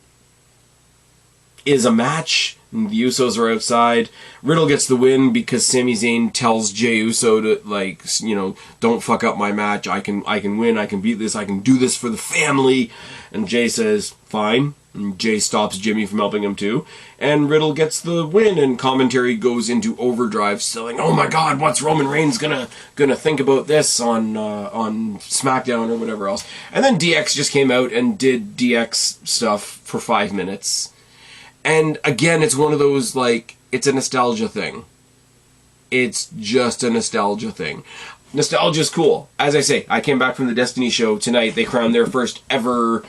a match. The Usos are outside. Riddle gets the win because Sami Zayn tells Jey Uso to, like, you know, don't fuck up my match. I can win. I can beat this. I can do this for the family. And Jey says, fine. And Jey stops Jimmy from helping him too. And Riddle gets the win, and commentary goes into overdrive, selling, oh my god, what's Roman Reigns gonna think about this on SmackDown or whatever else. And then DX just came out and did DX stuff for 5 minutes. And again, it's one of those, like, it's a nostalgia thing. It's just a nostalgia thing. Nostalgia's cool. As I say, I came back from the Destiny show tonight. They crowned their first ever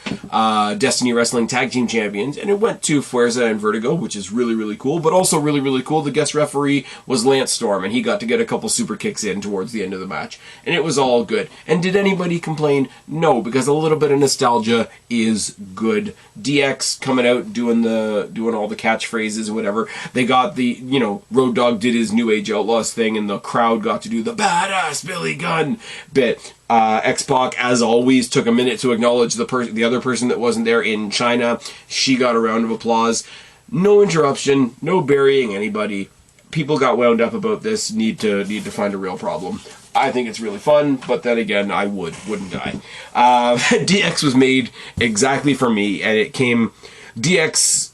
Destiny Wrestling Tag Team Champions, and it went to Fuerza and Vertigo, which is really, really cool, but also really, really cool. The guest referee was Lance Storm, and he got to get a couple super kicks in towards the end of the match, and it was all good. And did anybody complain? No, because a little bit of nostalgia is good. DX coming out doing all the catchphrases and whatever. They got the, you know, Road Dogg did his New Age Outlaws thing, and the crowd got to do the badass Billy Gunn bit. X-Pac, as always, took a minute to acknowledge the other person that wasn't there in China. She got a round of applause. No interruption, no burying anybody. People got wound up about this. Need to find a real problem. I think it's really fun, but then again, I wouldn't I? DX was made exactly for me, and it came. DX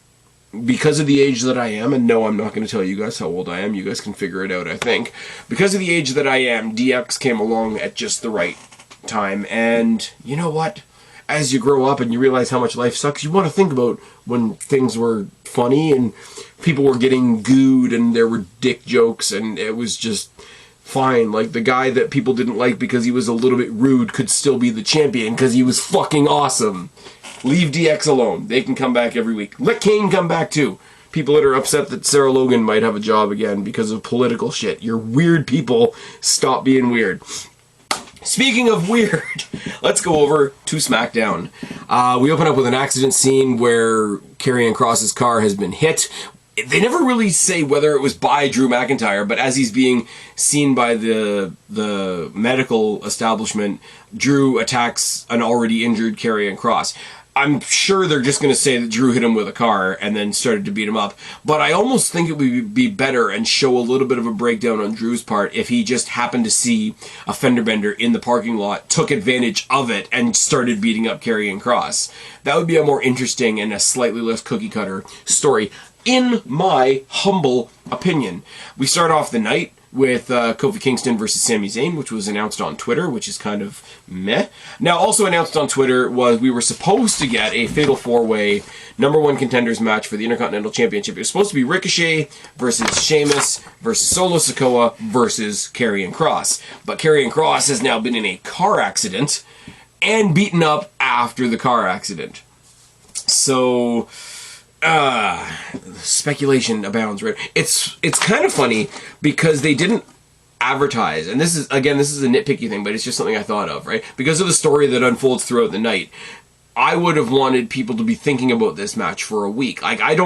because of the age that I am, and no, I'm not going to tell you guys how old I am. You guys can figure it out, I think. Because of the age that I am, DX came along at just the right time. And you know what? As you grow up and you realize how much life sucks, you want to think about when things were funny and people were getting gooed and there were dick jokes and it was just fine. Like the guy that people didn't like because he was a little bit rude could still be the champion because he was fucking awesome. Leave DX alone. They can come back every week. Let Kane come back too. People that are upset that Sarah Logan might have a job again because of political shit. You're weird people. Stop being weird. Speaking of weird, let's go over to SmackDown. We open up with an accident scene where Karrion Kross's car has been hit. They never really say whether it was by Drew McIntyre, but as he's being seen by the medical establishment, Drew attacks an already injured Karrion Kross. I'm sure they're just going to say that Drew hit him with a car and then started to beat him up. But I almost think it would be better and show a little bit of a breakdown on Drew's part if he just happened to see a fender bender in the parking lot, took advantage of it, and started beating up Karrion Kross. That would be a more interesting and a slightly less cookie-cutter story, in my humble opinion. We start off the night with Kofi Kingston versus Sami Zayn, which was announced on Twitter, which is kind of meh. Now, also announced on Twitter was we were supposed to get a Fatal 4-Way #1 contenders match for the Intercontinental Championship. It was supposed to be Ricochet versus Sheamus versus Solo Sikoa versus Karrion Kross. But Karrion Kross has now been in a car accident and beaten up after the car accident. So speculation abounds, right? It's kind of funny because they didn't advertise, and this is a nitpicky thing, but it's just something I thought of, right? Because of the story that unfolds throughout the night, I would have wanted people to be thinking about this match for a week. Like, again,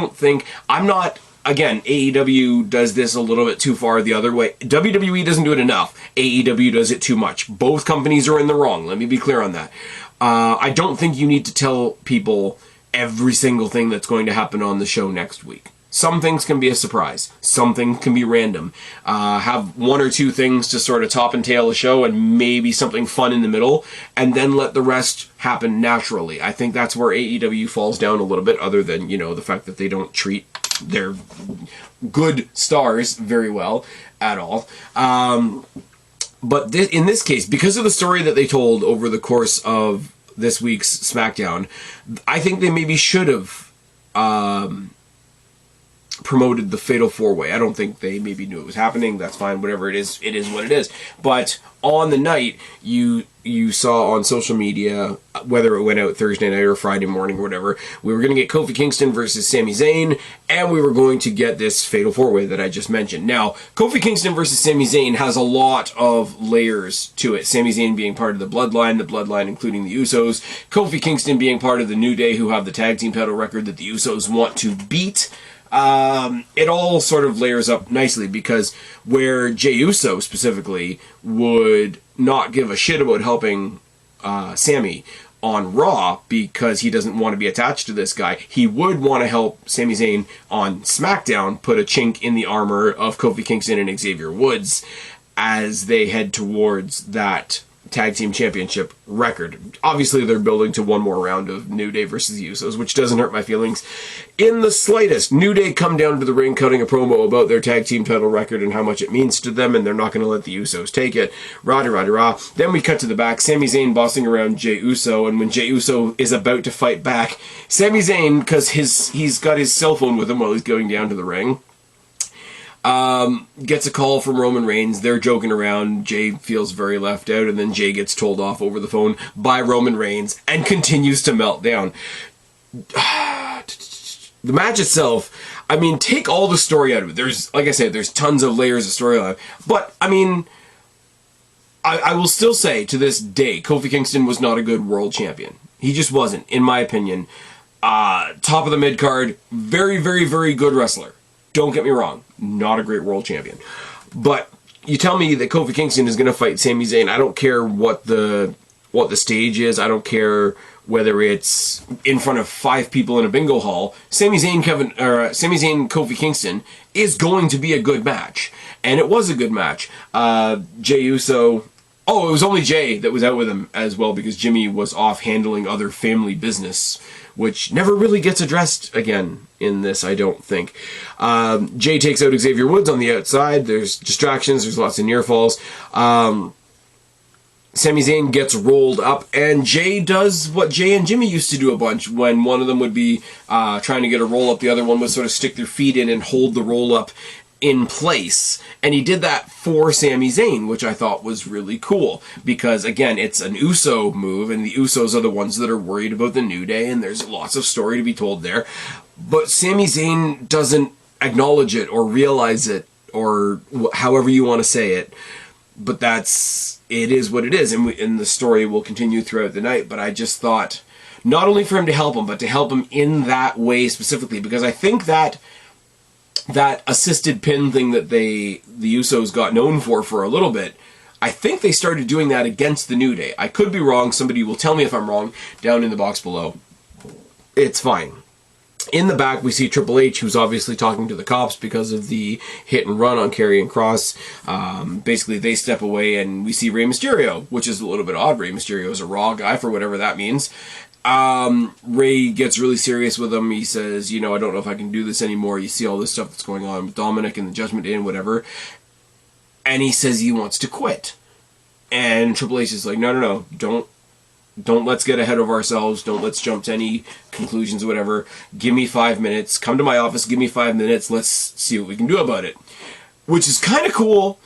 AEW does this a little bit too far the other way. WWE doesn't do it enough. AEW does it too much. Both companies are in the wrong. Let me be clear on that. I don't think you need to tell people every single thing that's going to happen on the show next week. Some things can be a surprise. Some things can be random. Have one or two things to sort of top and tail a show and maybe something fun in the middle, and then let the rest happen naturally. I think that's where AEW falls down a little bit, other than, the fact that they don't treat their good stars very well at all. But in this case, because of the story that they told over the course of this week's SmackDown, I think they maybe should have promoted the Fatal 4-Way. I don't think they maybe knew it was happening. That's fine. Whatever it is what it is. But on the night, you saw on social media, whether it went out Thursday night or Friday morning or whatever, we were going to get Kofi Kingston versus Sami Zayn, and we were going to get this Fatal 4-Way that I just mentioned. Now, Kofi Kingston versus Sami Zayn has a lot of layers to it. Sami Zayn being part of the Bloodline including the Usos, Kofi Kingston being part of the New Day, who have the tag team title record that the Usos want to beat. It all sort of layers up nicely, because where Jey Uso specifically would not give a shit about helping Sami on Raw because he doesn't want to be attached to this guy, he would want to help Sami Zayn on SmackDown put a chink in the armor of Kofi Kingston and Xavier Woods as they head towards that tag team championship record. Obviously, they're building to one more round of New Day versus the Usos, which doesn't hurt my feelings in the slightest. New Day come down to the ring cutting a promo about their tag team title record and how much it means to them, and they're not going to let the Usos take it. Rah-de-rah-de-rah. Then we cut to the back. Sami Zayn bossing around Jey Uso, and when Jey Uso is about to fight back, Sami Zayn, because he's got his cell phone with him while he's going down to the ring, gets a call from Roman Reigns. They're joking around. Jey feels very left out, and then Jey gets told off over the phone by Roman Reigns and continues to melt down. The match itself, I mean, take all the story out of it. There's, like I said, there's tons of layers of storyline. But, I mean, I will still say, to this day, Kofi Kingston was not a good world champion. He just wasn't, in my opinion. Top of the mid-card, very, very, very good wrestler. Don't get me wrong, not a great world champion. But you tell me that Kofi Kingston is going to fight Sami Zayn. I don't care what the stage is. I don't care whether it's in front of 5 people in a bingo hall. Sami Zayn Kofi Kingston is going to be a good match, and it was a good match. Jey Uso Oh, it was only Jay that was out with him as well, because Jimmy was off handling other family business, which never really gets addressed again in this, I don't think. Jay takes out Xavier Woods on the outside. There's distractions. There's lots of near falls. Sami Zayn gets rolled up, and Jay does what Jay and Jimmy used to do a bunch. When one of them would be trying to get a roll up, the other one would sort of stick their feet in and hold the roll up in place. And he did that for Sami Zayn, which I thought was really cool, because again, it's an Uso move, and the Usos are the ones that are worried about the New Day, and there's lots of story to be told there. But Sami Zayn doesn't acknowledge it or realize it, or however you want to say it. But it is what it is, and the story will continue throughout the night. But I just thought, not only for him to help him, but to help him in that way specifically, because I think that assisted pin thing that the Usos got known for a little bit, I think they started doing that against the New Day. I could be wrong. Somebody will tell me if I'm wrong down in the box below. It's fine. In the back, we see Triple H, who's obviously talking to the cops because of the hit and run on Karrion Kross. Basically, they step away, and we see Rey Mysterio, which is a little bit odd. Rey Mysterio is a Raw guy, for whatever that means. Ray gets really serious with him. He says, I don't know if I can do this anymore. You see all this stuff that's going on with Dominic and the Judgment Day and whatever. And he says he wants to quit. And Triple H is like, no, don't let's get ahead of ourselves. Don't let's jump to any conclusions or whatever. Give me 5 minutes. Come to my office. Give me 5 minutes. Let's see what we can do about it. Which is kind of cool.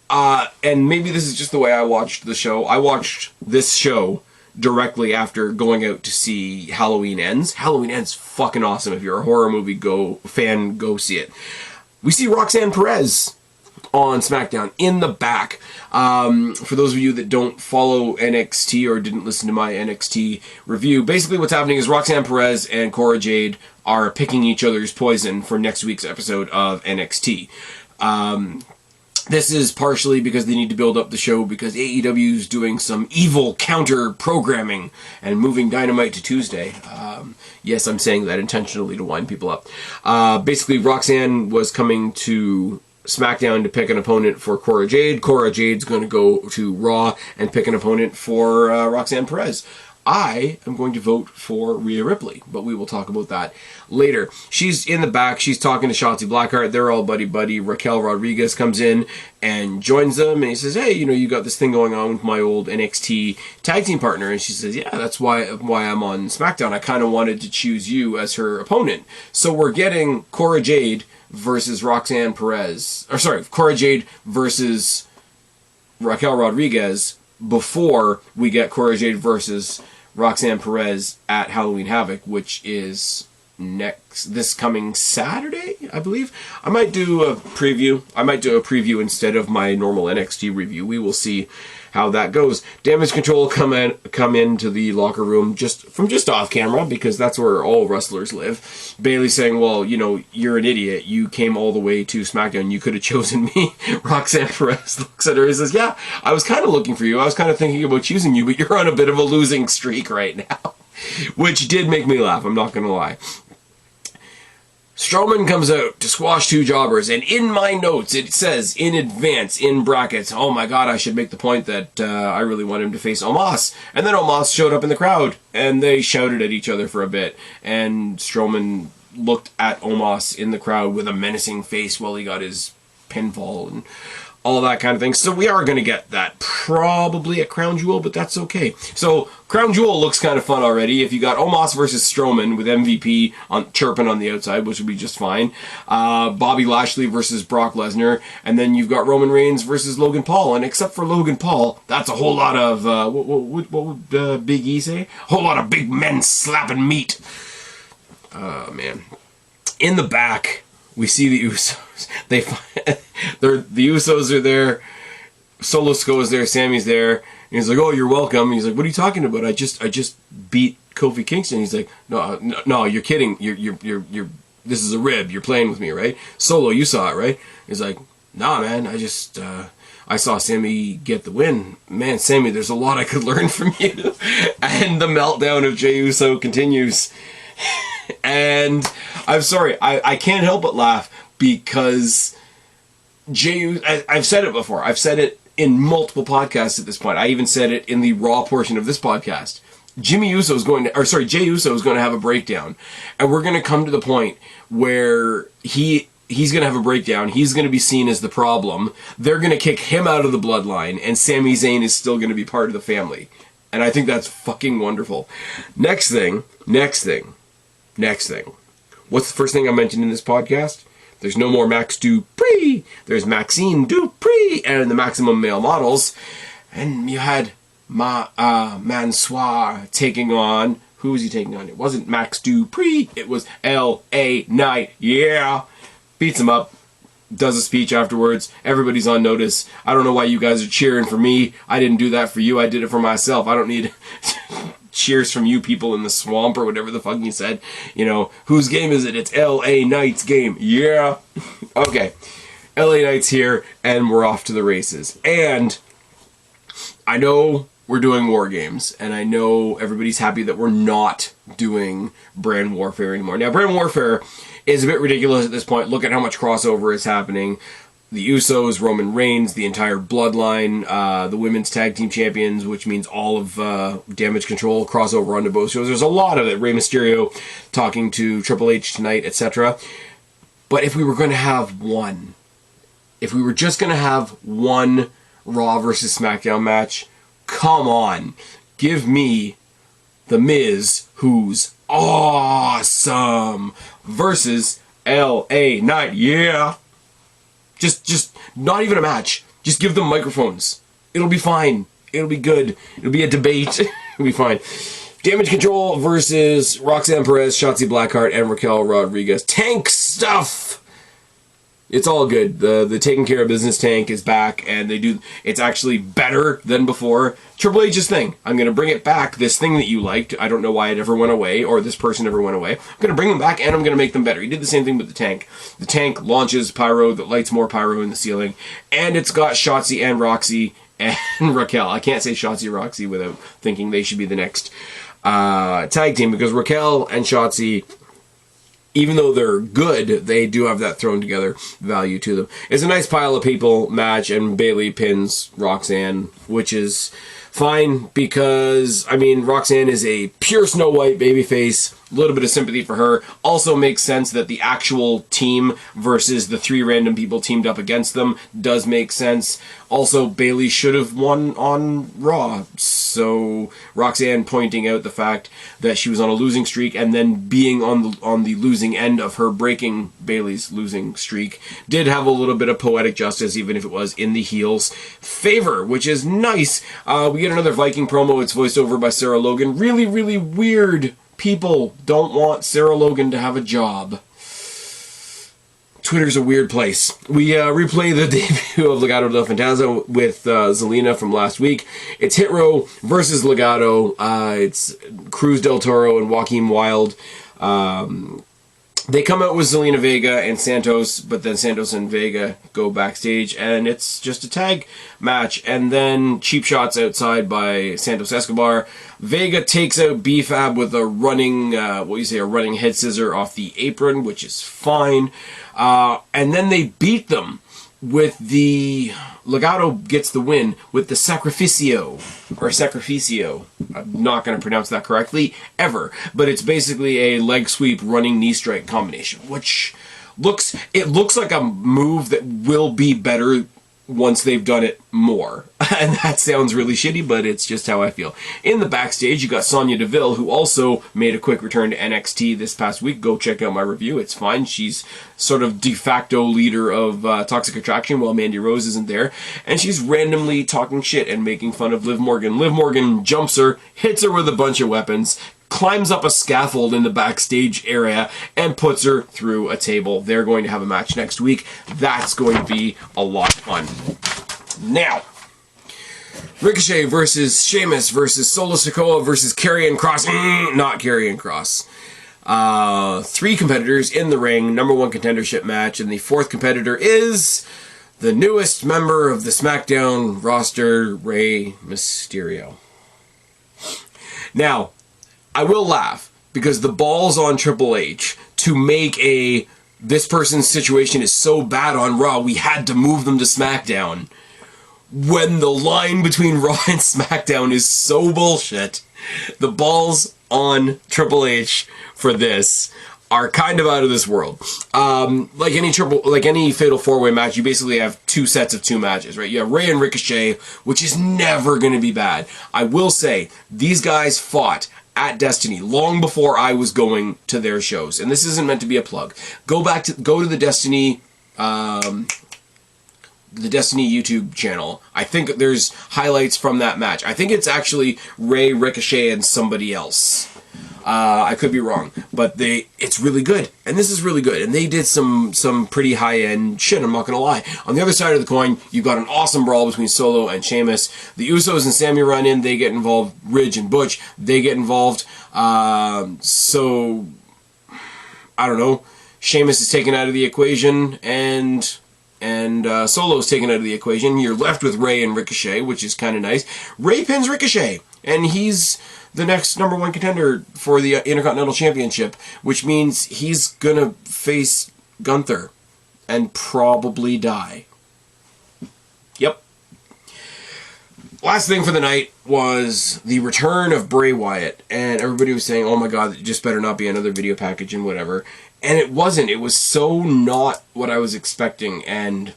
And maybe this is just the way I watched the show. I watched this show directly after going out to see Halloween Ends. Halloween Ends fucking awesome. If you're a horror movie fan, go see it. We see Roxanne Perez on SmackDown in the back. For those of you that don't follow NXT or didn't listen to my NXT review, basically what's happening is Roxanne Perez and Cora Jade are picking each other's poison for next week's episode of NXT. This is partially because they need to build up the show, because AEW is doing some evil counter-programming and moving Dynamite to Tuesday. Yes, I'm saying that intentionally to wind people up. Basically, Roxanne was coming to SmackDown to pick an opponent for Cora Jade. Cora Jade's going to go to Raw and pick an opponent for Roxanne Perez. I am going to vote for Rhea Ripley, but we will talk about that later. She's in the back. She's talking to Shotzi Blackheart. They're all buddy-buddy. Raquel Rodriguez comes in and joins them, and he says, hey, you got this thing going on with my old NXT tag team partner. And she says, yeah, that's why I'm on SmackDown. I kind of wanted to choose you as her opponent. So we're getting Cora Jade versus Roxanne Perez. Or sorry, Cora Jade versus Raquel Rodriguez before we get Cora Jade versus Roxanne Perez at Halloween Havoc, which is this coming Saturday, I believe. I might do a preview instead of my normal NXT review. We will see how that goes. Damage Control come into the locker room from just off camera, because that's where all wrestlers live. Bayley saying, well, you're an idiot. You came all the way to SmackDown. You could have chosen me. Roxanne Perez looks at her and says, yeah, I was kind of looking for you. I was kind of thinking about choosing you, but you're on a bit of a losing streak right now. Which did make me laugh, I'm not going to lie. Strowman comes out to squash two jobbers, and in my notes it says in advance, in brackets, oh my god, I should make the point that I really want him to face Omos. And then Omos showed up in the crowd, and they shouted at each other for a bit, and Strowman looked at Omos in the crowd with a menacing face while he got his pinfall and all that kind of thing. So we are going to get that probably at Crown Jewel, but that's okay. So Crown Jewel looks kind of fun already. If you got Omos versus Strowman with MVP chirping on the outside, which would be just fine. Bobby Lashley versus Brock Lesnar. And then you've got Roman Reigns versus Logan Paul. And except for Logan Paul, that's a whole lot of, what would Big E say? A whole lot of big men slapping meat. Oh, man. In the back, we see the Usos. The Usos are there. Solo Sikoa's there. Sammy's there. And he's like, "Oh, you're welcome." And he's like, "What are you talking about? I just beat Kofi Kingston." He's like, "No, you're kidding. You're. This is a rib. You're playing with me, right?" Solo, you saw it, right? He's like, "Nah, man. I saw Sammy get the win. Man, Sammy, there's a lot I could learn from you." And the meltdown of Jey Uso continues. And I'm sorry, I can't help but laugh, because I've said it before. I've said it in multiple podcasts at this point. I even said it in the Raw portion of this podcast. Jey Uso is going to have a breakdown, and we're going to come to the point where he's going to have a breakdown. He's going to be seen as the problem. They're going to kick him out of the bloodline, and Sami Zayn is still going to be part of the family. And I think that's fucking wonderful. Next thing. What's the first thing I mentioned in this podcast? There's no more Max Dupree. There's Maxine Dupree and the Maximum Male Models. And you had Mansoor taking on... Who was he taking on? It wasn't Max Dupree. It was L.A. Knight. Yeah. Beats him up. Does a speech afterwards. Everybody's on notice. I don't know why you guys are cheering for me. I didn't do that for you. I did it for myself. I don't need... cheers from you people in the swamp or whatever the fuck you said. You know, whose game is it? It's L.A. Knight's game. Yeah. Okay. L.A. Knight's here, and we're off to the races. And I know we're doing War Games, and I know everybody's happy that we're not doing Brand Warfare anymore. Now, Brand Warfare is a bit ridiculous at this point. Look at how much crossover is happening. The Usos, Roman Reigns, the entire Bloodline, the Women's Tag Team Champions, which means all of Damage Control, crossover onto both shows. There's a lot of it. Rey Mysterio talking to Triple H tonight, etc. But if we were going to have one, if we were just going to have one Raw versus SmackDown match, come on. Give me The Miz, who's awesome, versus L.A. Knight. Yeah. Just not even a match. Just give them microphones. It'll be fine. It'll be good. It'll be a debate. It'll be fine. Damage Control versus Roxanne Perez, Shotzi Blackheart, and Raquel Rodriguez. Tank stuff! It's all good. The taking care of business tank is back, and it's actually better than before. Triple H's thing. I'm going to bring it back, this thing that you liked. I don't know why it ever went away, or this person ever went away. I'm going to bring them back, and I'm going to make them better. He did the same thing with the tank. The tank launches pyro that lights more pyro in the ceiling, and it's got Shotzi and Roxy and Raquel. I can't say Shotzi and Roxy without thinking they should be the next tag team, because Raquel and Shotzi, even though they're good, they do have that thrown together value to them. It's a nice pile of people match, and Bayley pins Roxanne, which is fine because, I mean, Roxanne is a pure Snow White babyface. A little bit of sympathy for her. Also makes sense that the actual team versus the 3 random people teamed up against them does make sense. Also, Bayley should have won on Raw. So Roxanne pointing out the fact that she was on a losing streak and then being on the losing end of her breaking Bayley's losing streak did have a little bit of poetic justice, even if it was in the heel's favor, which is nice. We get another Viking promo. It's voiced over by Sarah Logan. Really, really weird. People don't want Sarah Logan to have a job. Twitter's a weird place. We replay the debut of Legado del Fantasma with Zelina from last week. It's Hit Row versus Legado. It's Cruz del Toro and Joaquin Wilde. They come out with Zelina Vega and Santos, but then Santos and Vega go backstage, and it's just a tag match. And then cheap shots outside by Santos Escobar. Vega takes out B-Fab with a running, a running head scissor off the apron, which is fine. And then they beat them with the... Legado gets the win with the Sacrificio. I'm not going to pronounce that correctly, ever. But it's basically a leg sweep running knee strike combination, which looks like a move that will be better once they've done it more. And that sounds really shitty, but it's just how I feel. In the backstage, you got Sonya Deville, who also made a quick return to NXT this past week. Go check out my review. It's fine. She's sort of de facto leader of Toxic Attraction while Mandy Rose isn't there. And she's randomly talking shit and making fun of Liv Morgan. Liv Morgan jumps her, hits her with a bunch of weapons, climbs up a scaffold in the backstage area, and puts her through a table. They're going to have a match next week. That's going to be a lot of fun. Now, Ricochet versus Sheamus versus Solo Sikoa versus Karrion Kross. Not Karrion Kross. 3 competitors in the ring. Number 1 contendership match. And the 4th competitor is the newest member of the SmackDown roster, Rey Mysterio. Now, I will laugh because the ball's on Triple H to make this person's situation is so bad on Raw, we had to move them to SmackDown. when the line between Raw and SmackDown is so bullshit, the balls on Triple H for this are kind of out of this world. Like any Fatal 4-Way match, you basically have two sets of two matches, right? You have Ray and Ricochet, which is never going to be bad. I will say, these guys fought at Destiny long before I was going to their shows, and this isn't meant to be a plug. Go to the Destiny YouTube channel. I think there's highlights from that match. I think it's actually Ray, Ricochet, and somebody else. I could be wrong, but it's really good, and this is really good, and they did some pretty high-end shit, I'm not gonna lie. On the other side of the coin, you've got an awesome brawl between Solo and Sheamus. The Usos and Sammy run in, they get involved. Ridge and Butch, they get involved. So, I don't know, Sheamus is taken out of the equation, and Solo's taken out of the equation. You're left with Ray and Ricochet, which is kind of nice. Ray pins Ricochet, and he's the next #1 contender for the Intercontinental Championship, which means he's gonna face Gunther and probably die. Yep. Last thing for the night was the return of Bray Wyatt, and everybody was saying, oh my god, it just better not be another video package and whatever. And it wasn't. It was so not what I was expecting, and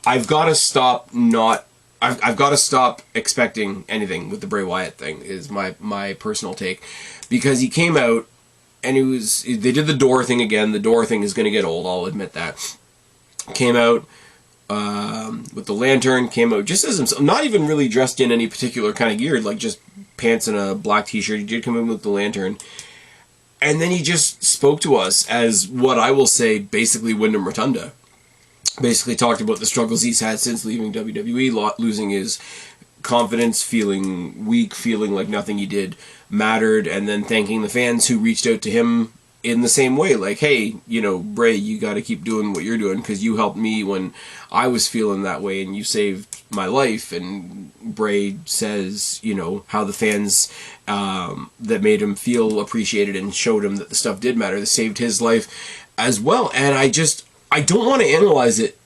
I've got to stop I've got to stop expecting anything with the Bray Wyatt thing, is my personal take. Because he came out, and they did the door thing again. The door thing is going to get old, I'll admit that. Came out with the lantern, came out just as himself, not even really dressed in any particular kind of gear, like just pants and a black t-shirt. He did come in with the lantern. And then he just spoke to us as what I will say, basically Wyndham Rotunda. Basically talked about the struggles he's had since leaving WWE, losing his confidence, feeling weak, feeling like nothing he did mattered, and then thanking the fans who reached out to him in the same way. Like, hey, you know, Bray, you got to keep doing what you're doing because you helped me when I was feeling that way and you saved my life. And Bray says, you know, how the fans that made him feel appreciated and showed him that the stuff did matter, that saved his life as well. And I don't want to analyze it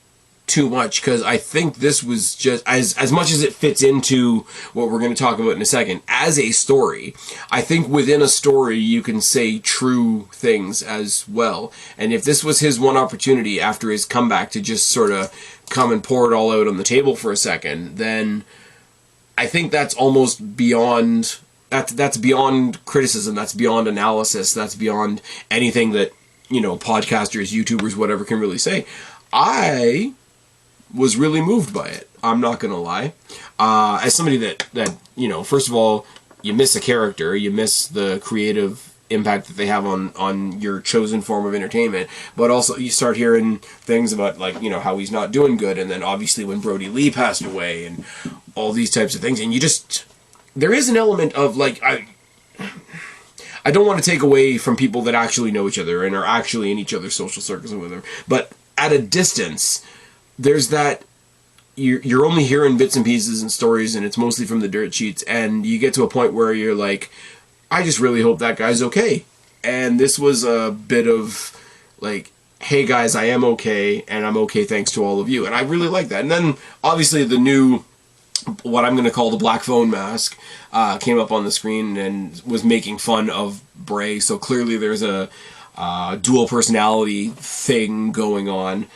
too much, because I think this was just, as much as it fits into what we're going to talk about in a second, as a story, I think within a story you can say true things as well. And if this was his one opportunity after his comeback to just sort of come and pour it all out on the table for a second, then I think that's almost beyond, that's beyond criticism, that's beyond analysis, that's beyond anything that, you know, podcasters, YouTubers, whatever can really say. I was really moved by it. I'm not gonna lie. As somebody that you know, first of all, you miss a character, you miss the creative impact that they have on your chosen form of entertainment, but also you start hearing things about, like, you know, how he's not doing good, and then obviously when Brody Lee passed away and all these types of things, and you just, there is an element of, like, I don't want to take away from people that actually know each other and are actually in each other's social circles and whatever, but at a distance, there's that, you're only hearing bits and pieces and stories, and it's mostly from the dirt sheets, and you get to a point where you're like, I just really hope that guy's okay. And this was a bit of, like, hey guys, I am okay, and I'm okay thanks to all of you, and I really like that. And then, obviously, the new, what I'm going to call the Black Phone mask, came up on the screen and was making fun of Bray, so clearly there's a dual personality thing going on,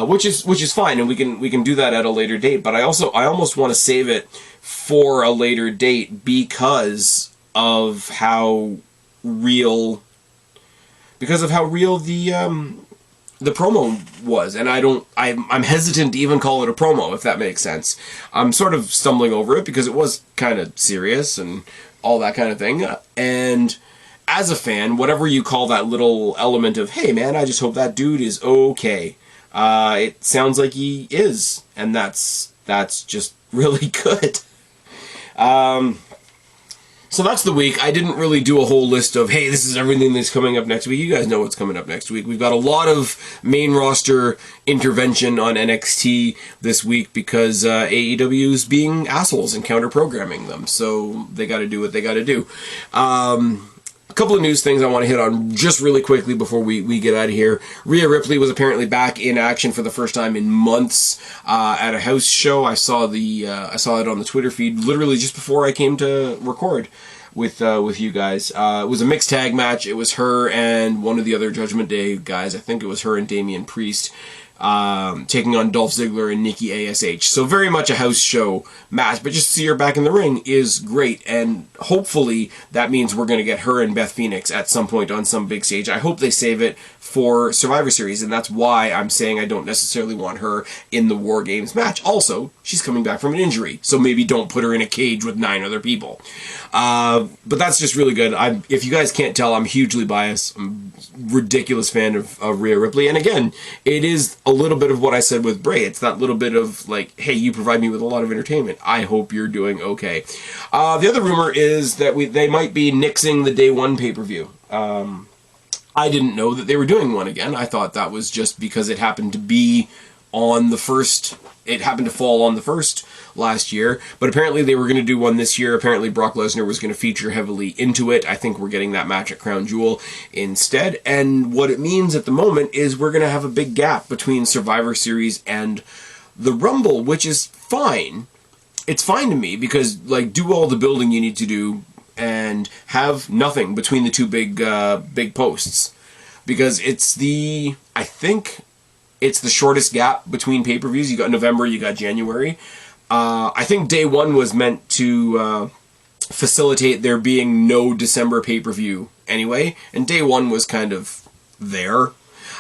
which is fine, and we can do that at a later date. But I almost want to save it for a later date because of how real the promo was, and I'm hesitant to even call it a promo, if that makes sense. I'm sort of stumbling over it because it was kind of serious and all that kind of thing. And as a fan, whatever you call that little element of, hey man, I just hope that dude is okay. It sounds like he is, and that's just really good. So that's the week. I didn't really do a whole list of, hey, this is everything that's coming up next week. You guys know what's coming up next week. We've got a lot of main roster intervention on NXT this week because AEW's being assholes and counter-programming them. So they got to do what they got to do. A couple of news things I want to hit on just really quickly before we get out of here. Rhea Ripley was apparently back in action for the first time in months at a house show. I saw it on the Twitter feed literally just before I came to record with you guys. It was a mixed tag match. It was her and one of the other Judgment Day guys. I think it was her and Damian Priest. Taking on Dolph Ziggler and Nikki ASH. So very much a house show match, but just to see her back in the ring is great, and hopefully that means we're going to get her and Beth Phoenix at some point on some big stage. I hope they save it for Survivor Series, and that's why I'm saying I don't necessarily want her in the War Games match. Also, she's coming back from an injury, so maybe don't put her in a cage with 9 other people. But that's just really good. If you guys can't tell, I'm hugely biased. I'm a ridiculous fan of Rhea Ripley, and again, it is a little bit of what I said with Bray. It's that little bit of like, hey, you provide me with a lot of entertainment. I hope you're doing okay. The other rumor is that they might be nixing the Day 1 pay-per-view. I didn't know that they were doing one again. I thought that was just because it happened to be on the first. It happened to fall on the first last year, but apparently they were going to do one this year. Apparently Brock Lesnar was going to feature heavily into it. I think we're getting that match at Crown Jewel instead, and what it means at the moment is we're going to have a big gap between Survivor Series and the Rumble, which is fine. It's fine to me because, like, do all the building you need to do and have nothing between the two big posts, because I think it's the shortest gap between pay-per-views. You got November, you got January. I think Day 1 was meant to facilitate there being no December pay-per-view anyway, and Day 1 was kind of there.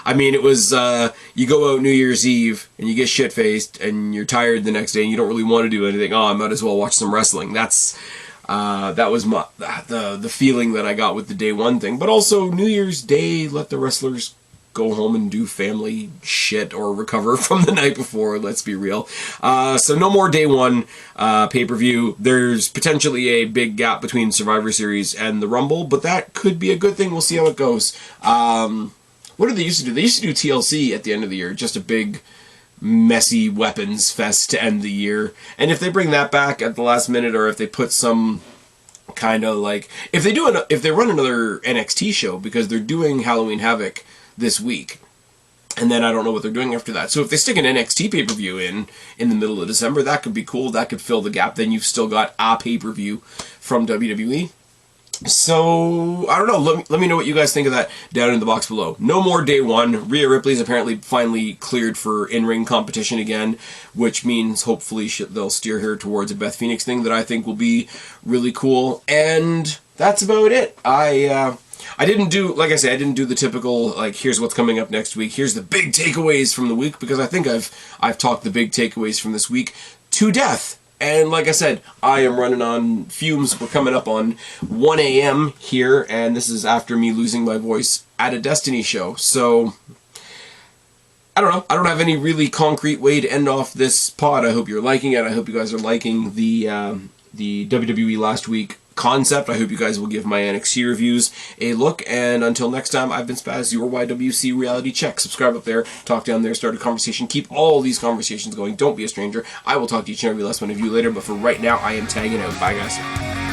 I mean, it was, you go out New Year's Eve, and you get shit-faced, and you're tired the next day, and you don't really want to do anything. Oh, I might as well watch some wrestling. That was the feeling that I got with the Day 1 thing. But also, New Year's Day, let the wrestlers go home and do family shit or recover from the night before, let's be real. So no more Day 1 pay-per-view. There's potentially a big gap between Survivor Series and the Rumble, but that could be a good thing. We'll see how it goes. What did they used to do? They used to do TLC at the end of the year, just a big messy weapons fest to end the year. And if they bring that back at the last minute, or if they put some kind of like, if they run another NXT show, because they're doing Halloween Havoc this week, and then I don't know what they're doing after that. So if they stick an NXT pay-per-view in the middle of December, that could be cool. That could fill the gap. Then you've still got a pay-per-view from WWE. So, I don't know. Let me know what you guys think of that down in the box below. No more Day 1. Rhea Ripley's apparently finally cleared for in-ring competition again, which means hopefully they'll steer her towards a Beth Phoenix thing that I think will be really cool. And that's about it. I didn't do, like I said, I didn't do the typical, like, here's what's coming up next week. Here's the big takeaways from the week, because I think I've talked the big takeaways from this week to death. And like I said, I am running on fumes. We're coming up on 1 a.m. here, and this is after me losing my voice at a Destiny show. So, I don't know. I don't have any really concrete way to end off this pod. I hope you're liking it. I hope you guys are liking the WWE last week concept. I hope you guys will give my NXT reviews a look, and until next time, I've been Spaz, your YWC Reality Check. Subscribe up there, talk down there, start a conversation, keep all these conversations going, don't be a stranger. I will talk to each and every last one of you later, but for right now, I am tagging out. Bye, guys.